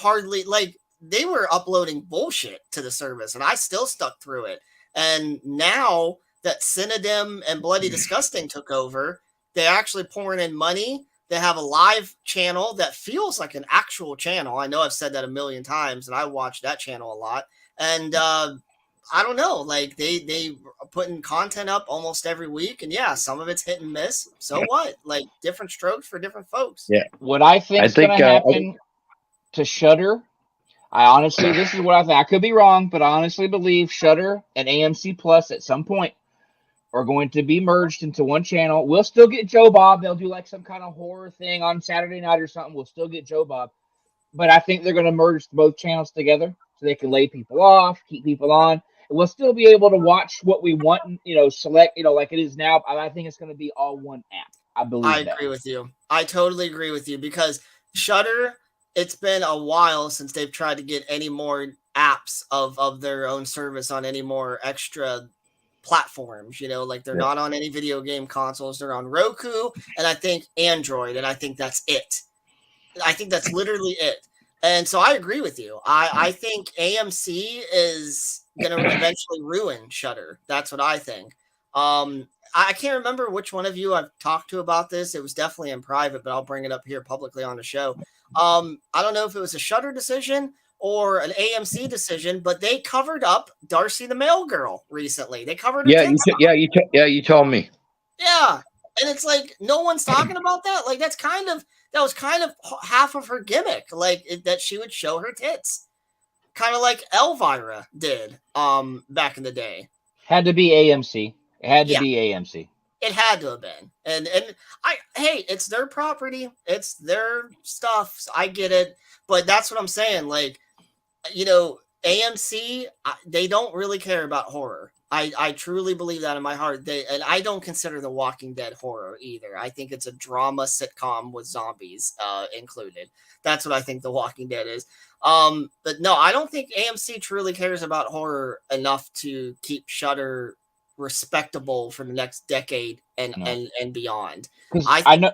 they were uploading bullshit to the service, and I still stuck through it. And now that Cinedem and Bloody Disgusting took over, they're actually pouring in money. They have a live channel that feels like an actual channel. I know I've said that a million times, and I watch that channel a lot. And I don't know, like they are putting content up almost every week, and yeah, some of it's hit and miss. So what? Like different strokes for different folks. Yeah. What I think is going to happen to Shudder, this is what I think. I could be wrong, but I honestly believe Shudder and AMC Plus at some point are going to be merged into one channel. We'll still get Joe Bob. They'll do like some kind of horror thing on Saturday night or something. We'll still get Joe Bob, but I think they're going to merge both channels together so they can lay people off, keep people on. we'll still be able to watch what we want, and, select, like it is now. I think it's going to be all one app. I believe I agree with you. I totally agree with you because Shudder, it's been a while since they've tried to get any more apps of their own service on any more extra platforms. Like they're not on any video game consoles. They're on Roku and I think Android, and I think that's it. I think that's literally it. And so I agree with you. I think AMC is going to eventually ruin Shudder. That's what I think. I can't remember which one of you I've talked to about this. It was definitely in private, but I'll bring it up here publicly on the show. I don't know if it was a Shudder decision or an AMC decision, but they covered up Darcy the Mail Girl recently. They covered her tits up. You told me. Yeah. And it's like no one's talking about that. Like that was kind of half of her gimmick, like that she would show her tits, kind of like Elvira did back in the day. Had to be AMC. It had to be AMC. It had to have been. And hey, it's their property, it's their stuff. So I get it, but that's what I'm saying. Like, AMC, they don't really care about horror. I truly believe that in my heart. And I don't consider The Walking Dead horror either. I think it's a drama sitcom with zombies included. That's what I think The Walking Dead is. But no, I don't think AMC truly cares about horror enough to keep Shudder respectable for the next decade and beyond. I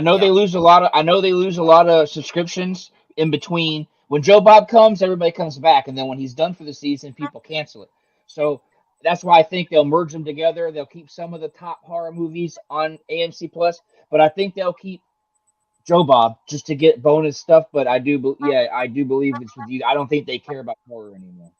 know they lose a lot of subscriptions in between. When Joe Bob comes, everybody comes back, and then when he's done for the season, people cancel it. So that's why I think they'll merge them together. They'll keep some of the top horror movies on AMC Plus, but I think they'll keep Joe Bob just to get bonus stuff. But I do believe it's with you. I don't think they care about horror anymore.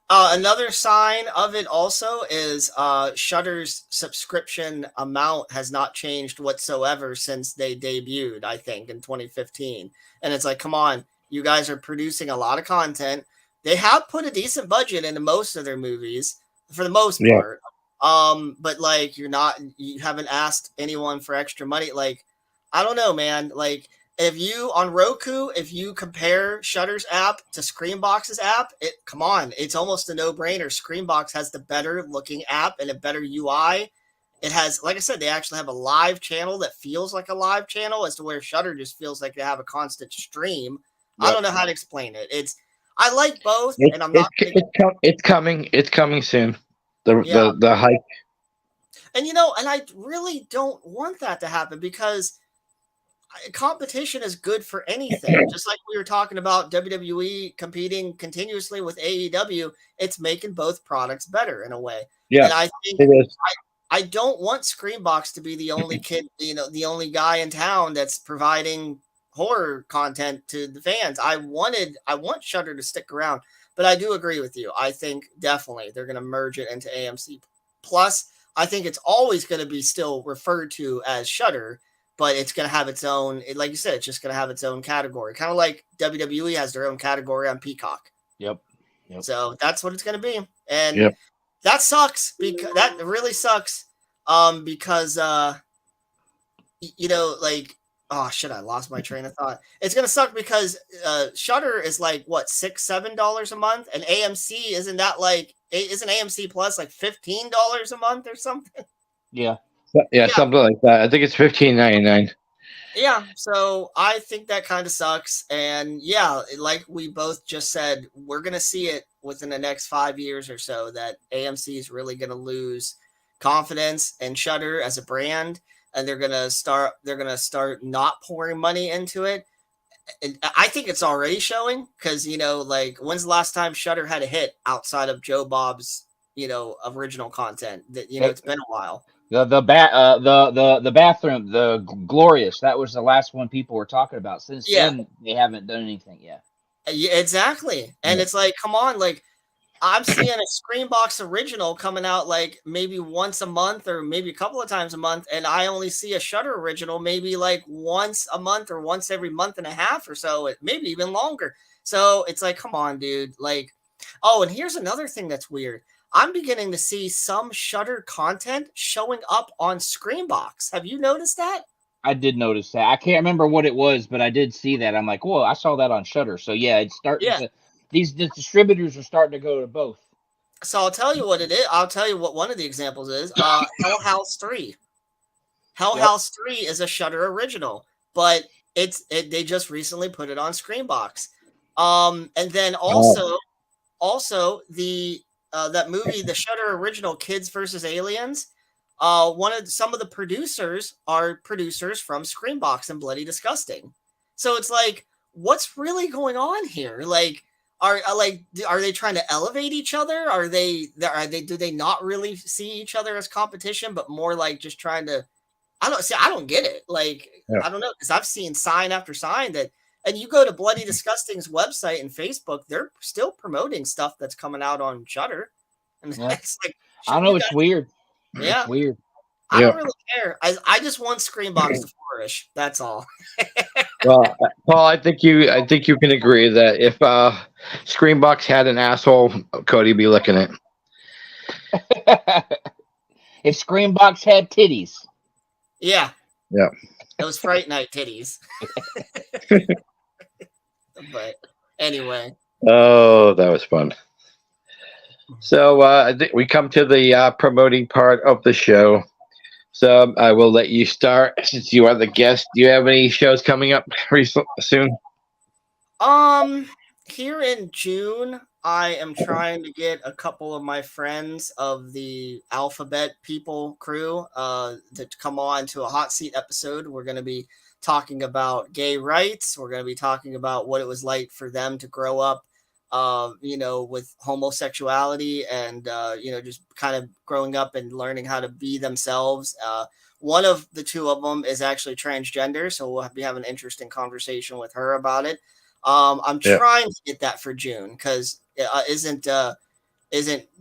Another sign of it also is Shudder's subscription amount has not changed whatsoever since they debuted, I think, in 2015. And it's like, come on, you guys are producing a lot of content. They have put a decent budget into most of their movies for the most part. But like you haven't asked anyone for extra money. Like, I don't know, man. Like, if you on Roku, if you compare Shudder's app to Screambox's app, come on, it's almost a no-brainer. Screambox has the better looking app and a better UI. It has, like I said, they actually have a live channel that feels like a live channel, as to where Shudder just feels like they have a constant stream. Yep. I don't know how to explain it. I like both, and I'm not. It's coming. It's coming soon. The hype. And and I really don't want that to happen because competition is good for anything. Just like we were talking about WWE competing continuously with AEW, it's making both products better in a way. Yeah, and I think it is. I don't want Screambox to be the only kid, the only guy in town that's providing horror content to the fans. I want Shudder to stick around, but I do agree with you. I think definitely they're going to merge it into AMC Plus. I think it's always going to be still referred to as Shudder, but it's going to have its own, like you said, it's just going to have its own category, kind of like WWE has their own category on Peacock. Yep. So that's what it's going to be, and that sucks because that really sucks. Because like. Oh shit! I lost my train of thought. It's gonna suck because Shudder is like what $6-7 a month, and AMC isn't AMC Plus like $15 a month or something? Yeah, something like that. I think it's $15.99. Yeah, so I think that kind of sucks, and like we both just said, we're gonna see it within the next 5 years or so that AMC is really gonna lose confidence in Shudder as a brand. And they're gonna start not pouring money into it. And I think it's already showing because like when's the last time Shudder had a hit outside of Joe Bob's original content? That it's been a while. The bathroom, the Glorious, that was the last one people were talking about. Since then, they haven't done anything yet. Yeah, exactly. And it's like, come on, like. I'm seeing a Screambox original coming out like maybe once a month or maybe a couple of times a month, and I only see a Shudder original maybe like once a month or once every month and a half or so, maybe even longer. So it's like, come on, dude. Like, oh, and here's another thing that's weird. I'm beginning to see some Shudder content showing up on Screambox. Have you noticed that? I did notice that. I can't remember what it was, but I did see that. I'm like, whoa, I saw that on Shudder. So yeah, it's starting to. These distributors are starting to go to both. So I'll tell you what it is. I'll tell you what one of the examples is. Hell House 3. Hell House 3 is a Shudder original, but they just recently put it on Screenbox. And then also the that movie, the Shudder original Kids versus Aliens. Some of the producers are producers from Screenbox and Bloody Disgusting. So it's like, what's really going on here? Like, are they trying to elevate each other? Do they not really see each other as competition, but more like just trying to? I don't get it. Like, I don't know, because I've seen sign after sign that, and you go to Bloody Disgusting's website and Facebook, they're still promoting stuff that's coming out on Shudder, and it's like, I don't know, it's weird. Yeah, it's weird. I don't really care. I just want Screenbox to flourish. That's all. Well, Paul, I think you can agree that if Screenbox had an asshole, Cody would be licking it. If Screenbox had titties. Yeah. Yeah. Those Fright Night titties. But anyway. Oh, that was fun. So I think we come to the promoting part of the show. So I will let you start since you are the guest. Do you have any shows coming up soon? Here in June, I am trying to get a couple of my friends of the Alphabet People crew to come on to a hot seat episode. We're going to be talking about gay rights. We're going to be talking about what it was like for them to grow up, with homosexuality and, just kind of growing up and learning how to be themselves. One of the two of them is actually transgender, so we'll be having an interesting conversation with her about it. I'm trying to get that for June because isn't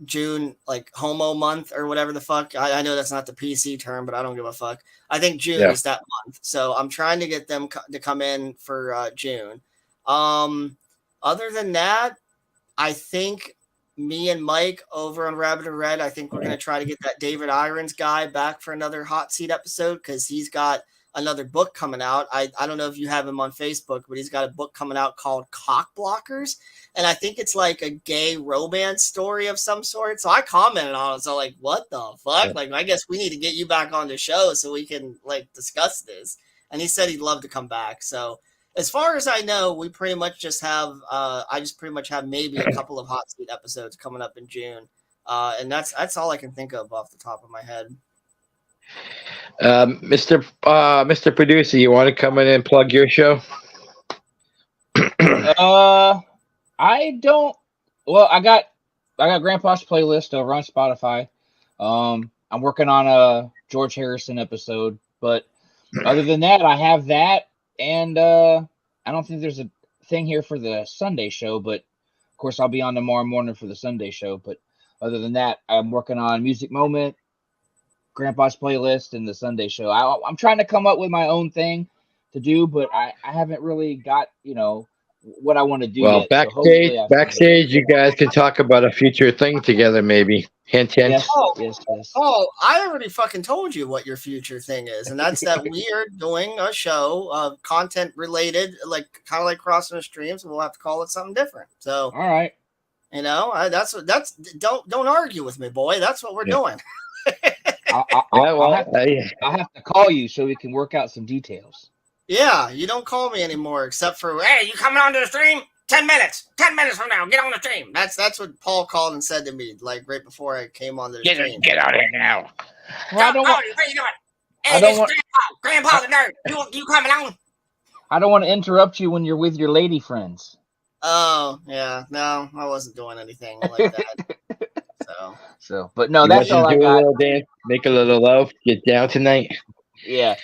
June like homo month or whatever the fuck? I know that's not the PC term, but I don't give a fuck. I think June is that month. So I'm trying to get them to come in for June. Other than that, I think me and Mike over on Rabbit and Red, I think we're going to try to get that David Irons guy back for another hot seat episode because he's got another book coming out. I don't know if you have him on Facebook, but he's got a book coming out called Cock Blockers. And I think it's like a gay romance story of some sort. So I commented on it. So like, what the fuck? Like, I guess we need to get you back on the show so we can like discuss this. And he said he'd love to come back. So as far as I know, we pretty much just have, I just pretty much have maybe a couple of hot seat episodes coming up in June. And that's all I can think of off the top of my head. Mr. Producer, you want to come in and plug your show? I don't. Well, I got Grandpa's playlist over on Spotify. I'm working on a George Harrison episode, but other than that, I have that, and I don't think there's a thing here for the Sunday show, but of course I'll be on tomorrow morning for the Sunday show. But other than that, I'm working on Music Moment, Grandpa's playlist, and the Sunday show. I'm trying to come up with my own thing to do, but I haven't really got what I want to do. Well, yet. backstage, you guys can talk about a future thing together, maybe. Hint, hint. Yes. Oh, I already fucking told you what your future thing is, and that's that we are doing a show, content related, like kind of like Crossing the Streams. We'll have to call it something different. So, all right, don't argue with me, boy. That's what we're doing. I'll have to call you so we can work out some details. Yeah, you don't call me anymore, except for, hey, you coming onto the stream? 10 minutes. 10 minutes from now, get on the stream. That's what Paul called and said to me, like right before I came on the stream. Get out here now. Well, what are you doing? Hey, this is Grandpa the nerd. You coming on? I don't want to interrupt you when you're with your lady friends. Oh, yeah. No, I wasn't doing anything like that. But no, that's all I got. A little dance, make a little love, get down tonight. Yeah,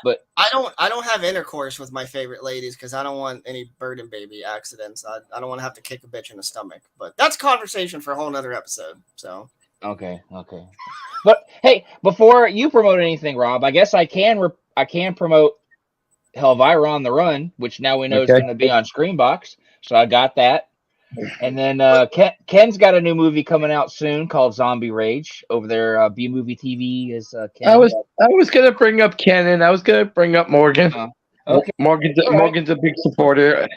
but I don't have intercourse with my favorite ladies because I don't want any burden baby accidents. I don't want to have to kick a bitch in the stomach. But that's conversation for a whole nother episode. So okay. But hey, before you promote anything, Rob, I guess I can promote Helvira on the Run, which now we know is going to be on Screenbox. So I got that. And then Ken's got a new movie coming out soon called Zombie Rage over there. B Movie TV is Ken. I was gonna bring up Ken, and I was gonna bring up Morgan. Okay. Morgan's a big supporter.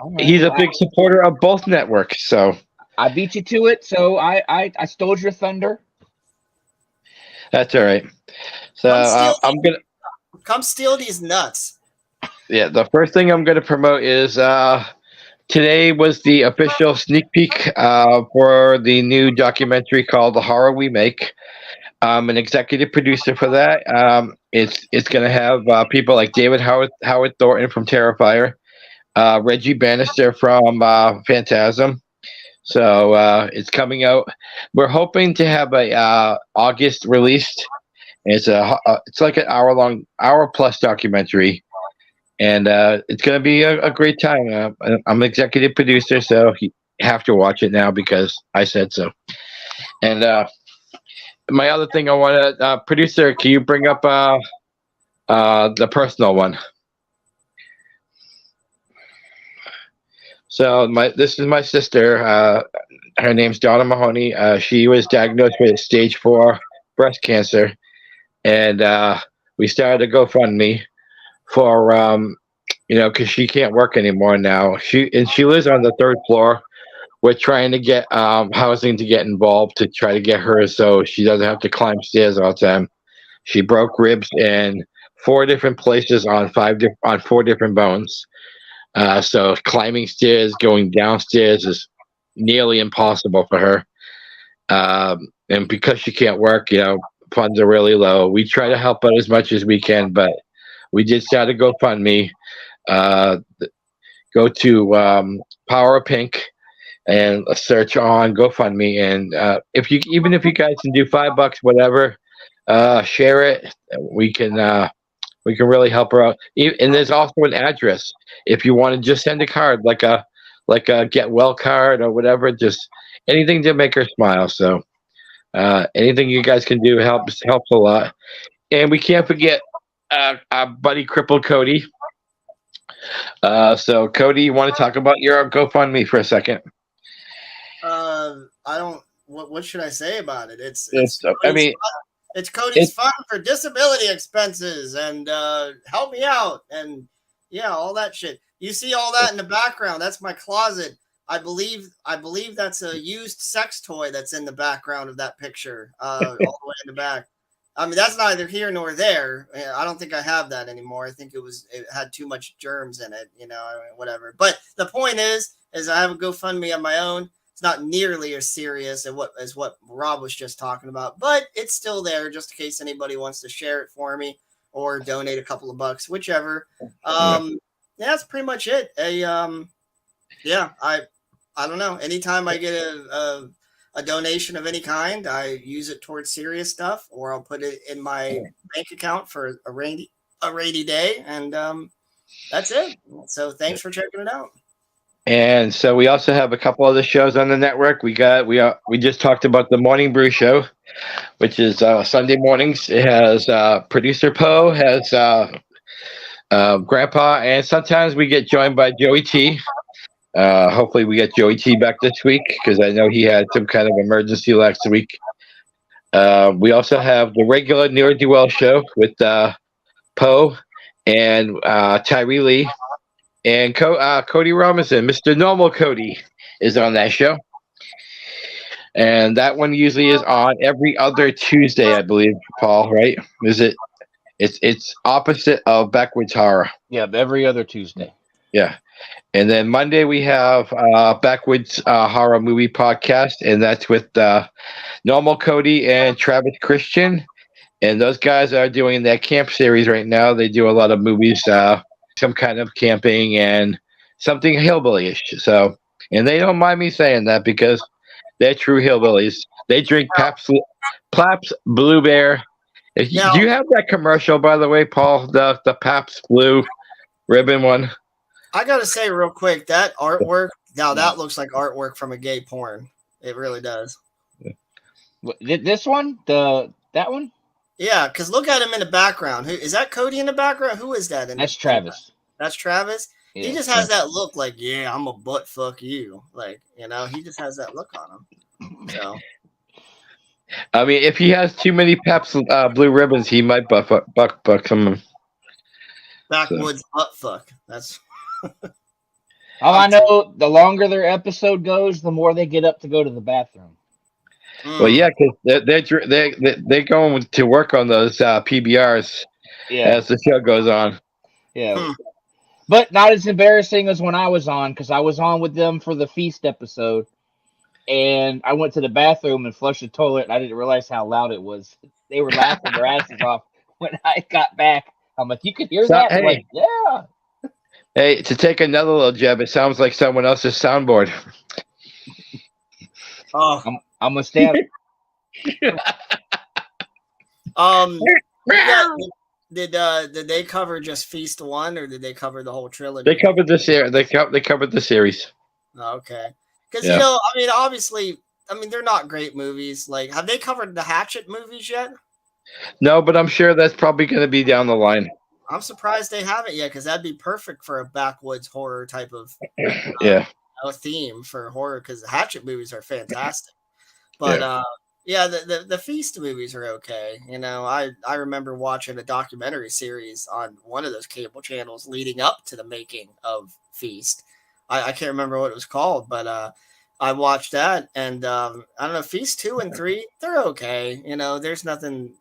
Right. He's a big supporter of both networks. So I beat you to it, so I stole your thunder. That's all right. So come steal these nuts. Yeah, the first thing I'm gonna promote is today was the official sneak peek for the new documentary called "The Horror We Make." I'm an executive producer for that. It's gonna have people like David Howard Thornton from Terrifier, Reggie Bannister from Phantasm. So it's coming out. We're hoping to have a August released. It's it's like an hour plus documentary, and it's going to be a great time. I'm executive producer, so you have to watch it now because I said so. And my other thing I want to producer, can you bring up the personal one? So this is my sister. Her name's Donna Mahoney. She was diagnosed with stage 4 breast cancer, and we started a GoFundMe for because she can't work anymore now. She lives on the 3rd floor. We're trying to get housing to get involved to try to get her so she doesn't have to climb stairs all the time. She broke ribs in 4 different places on 4 different bones. So climbing stairs, going downstairs is nearly impossible for her. And because she can't work, funds are really low. We try to help out as much as we can, but we did start a GoFundMe. Go to Power of Pink and search on GoFundMe. And if you guys can do $5, whatever, share it. We can really help her out. And there's also an address if you want to just send a card, like a get well card or whatever. Just anything to make her smile. So anything you guys can do helps a lot. And we can't forget our buddy crippled Cody. So Cody, you want to talk about your GoFundMe for a second? I don't. What should I say about it? It's Cody's fund for disability expenses and help me out and all that shit. You see all that in the background. That's my closet. I believe that's a used sex toy that's in the background of that picture, all the way in the back. I mean, that's neither here nor there. I don't think I have that anymore. I think it had too much germs in it, whatever. But the point is I have a GoFundMe on my own. It's not nearly as serious as what Rob was just talking about, but it's still there just in case anybody wants to share it for me or donate a couple of bucks, whichever. That's pretty much it. I don't know. Anytime I get a donation of any kind, I use it towards serious stuff, or I'll put it in my bank account for a rainy day, and that's it. So thanks for checking it out. And so we also have a couple other shows on the network. We just talked about the Morning Brew Show, which is Sunday mornings. It has producer Poe, has Grandpa, and sometimes we get joined by Joey T. Hopefully we get Joey T back this week because I know he had some kind of emergency last week. We also have the regular Near Duell show with Poe and Tyree Lee. And Cody Robinson, Mr. Normal Cody, is on that show. And that one usually is on every other Tuesday, I believe, Paul, right? Is it? It's opposite of Backwoods Horror. Yeah, every other Tuesday. Yeah. And then Monday we have Backwoods Horror Movie Podcast, and that's with Normal Cody and Travis Christian. And those guys are doing their camp series right now. They do a lot of movies, some kind of camping and something hillbilly-ish. So, and they don't mind me saying that because they're true hillbillies. They drink Pabst Blue Bear. Do you have that commercial, by the way, Paul? The Pabst Blue Ribbon one? I gotta say real quick, that artwork, that looks like artwork from a gay porn. It really does. This one? That one? Yeah, because look at him in the background. Is that Cody in the background? Who is that? That's Travis. That's Travis? Yeah. He just has that look like, yeah, I'm a butt fuck you. Like, he just has that look on him. So, I mean, if he has too many Pabst Blue Ribbons, he might buck some. Backwoods butt fuck. That's. All I know, the longer their episode goes, the more they get up to go to the bathroom. Well, yeah, because they're going to work on those PBRs as the show goes on. Yeah. But not as embarrassing as when I was on, because I was on with them for the feast episode, and I went to the bathroom and flushed the toilet, and I didn't realize how loud it was. They were laughing their asses off when I got back. I'm like, you could hear that? Hey. Like, yeah. Hey, to take another little jab, it sounds like someone else's soundboard. Oh, I'm gonna stand. Did they cover just Feast 1, or did they cover the whole trilogy? They covered the series. They covered the series. Okay, because I mean, obviously, they're not great movies. Like, have they covered the Hatchet movies yet? No, but I'm sure that's probably going to be down the line. I'm surprised they haven't yet, because that'd be perfect for a backwoods horror type of theme for horror. Because the Hatchet movies are fantastic, but the Feast movies are okay. I remember watching a documentary series on one of those cable channels leading up to the making of Feast. I can't remember what it was called, but I watched that, and I don't know, Feast 2 and 3, they're okay. There's nothing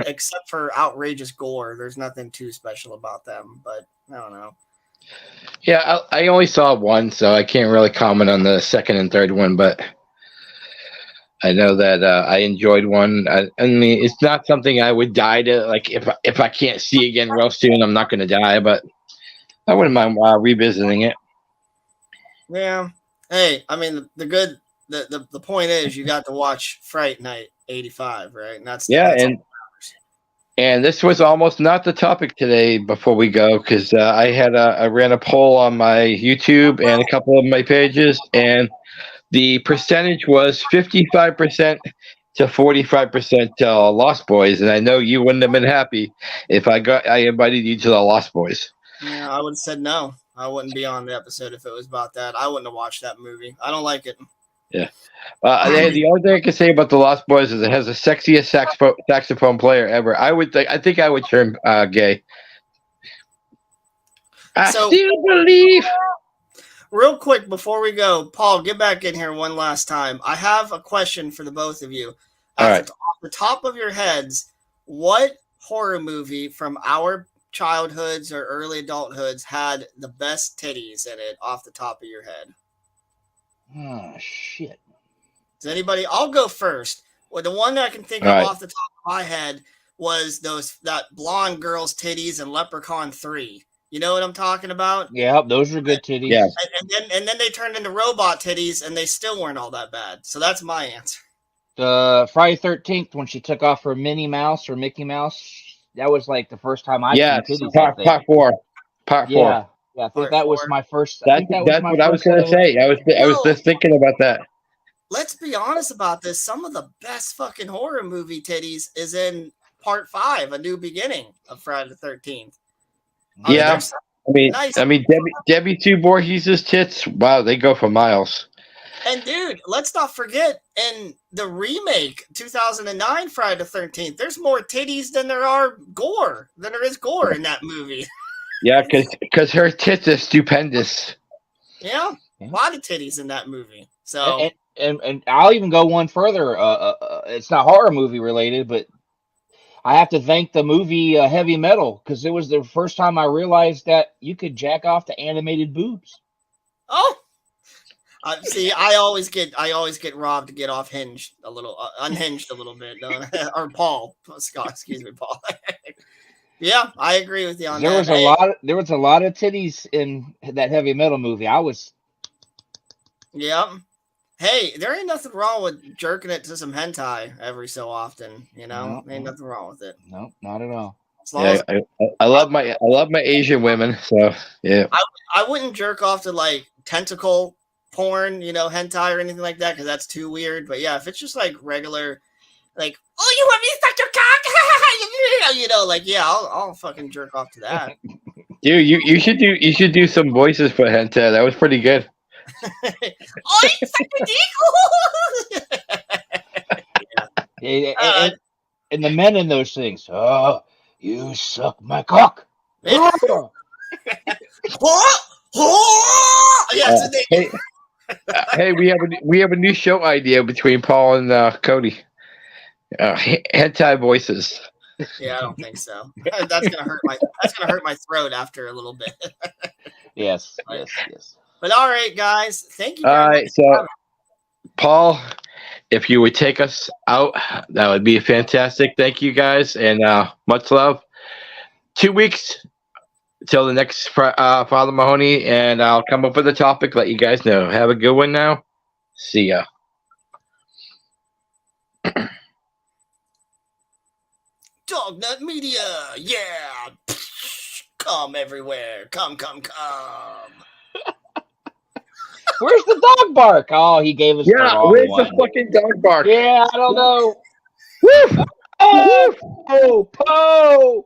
except for outrageous gore. There's nothing too special about them, but I don't know. Yeah, I only saw one, so I can't really comment on the second and third one, but I know that I enjoyed one. I mean, it's not something I would die to. Like, if I can't see again real soon, I'm not going to die, but I wouldn't mind revisiting it. Yeah. Hey, I mean, the point is, you got to watch Fright Night 85, right? And that's and this was almost not the topic today. Before we go, because I ran a poll on my YouTube and a couple of my pages, and the percentage was 55% to 45% Lost Boys, and I know you wouldn't have been happy if I invited you to the Lost Boys. Yeah, I would have said no. I wouldn't be on the episode if it was about that. I wouldn't have watched that movie. I don't like it. Yeah. The only thing I can say about the Lost Boys is it has the sexiest saxophone player ever. I think I would turn gay. I still believe. Real quick before we go, Paul, get back in here one last time. I have a question for the both of you. All right. Off the top of your heads, what horror movie from our childhoods or early adulthoods had the best titties in it off the top of your head? Oh, shit. Does anybody? I'll go first. Well, the one that I can think of off the top of my head was that blonde girl's titties in Leprechaun 3. You know what I'm talking about? Yeah, those are good titties. Yeah. And then they turned into robot titties, and they still weren't all that bad. So that's my answer. Friday 13th, when she took off her Minnie Mouse or Mickey Mouse, that was like the first time I seen titties. Part four. Yeah, I think that was my first. That's what I was going to say. I was just thinking about that. Let's be honest about this. Some of the best fucking horror movie titties is in Part 5, A New Beginning of Friday the 13th. Yeah, I mean, Debbie Sue Voorhees' tits. Wow, they go for miles. And dude, let's not forget, in the remake 2009 Friday the 13th, there's more titties than there is gore in that movie. Yeah, because her tits are stupendous. Yeah, a lot of titties in that movie. So and I'll even go one further. It's not horror movie related, but I have to thank the movie Heavy Metal, because it was the first time I realized that you could jack off to animated boobs. Oh, see, I always get Rob to get off unhinged a little bit, or Paul Scott, excuse me, Paul. Yeah, I agree with you on that. There was a lot of titties in that Heavy Metal movie. Yeah. Hey, there ain't nothing wrong with jerking it to some hentai every so often. Ain't nothing wrong with it. No, not at all. I love my Asian women. So yeah, I wouldn't jerk off to like tentacle porn, hentai or anything like that, because that's too weird. But yeah, if it's just like regular, like, oh, you want me to suck your cock? I'll fucking jerk off to that. Dude, you should do some voices for hentai. That was pretty good. Oh, you suck your dick. And the men in those things. Oh, you suck my cock. What? Yes, indeed. Hey, we have a new show idea between Paul and Cody. Hentai voices. Yeah, I don't think so. That's gonna hurt my throat after a little bit. Yes. But all right, guys, thank you All very much. right, so Paul, if you would take us out, that would be fantastic. Thank you guys, and much love. 2 weeks till the next Father Mahoney, and I'll come up with a topic. Let you guys know. Have a good one now. See ya. Dognut Media, yeah. Come everywhere. Come. Where's the dog bark? Oh, he gave us the wrong where's one. the fucking dog bark? Yeah, I don't know. Woo! Oh, Poe!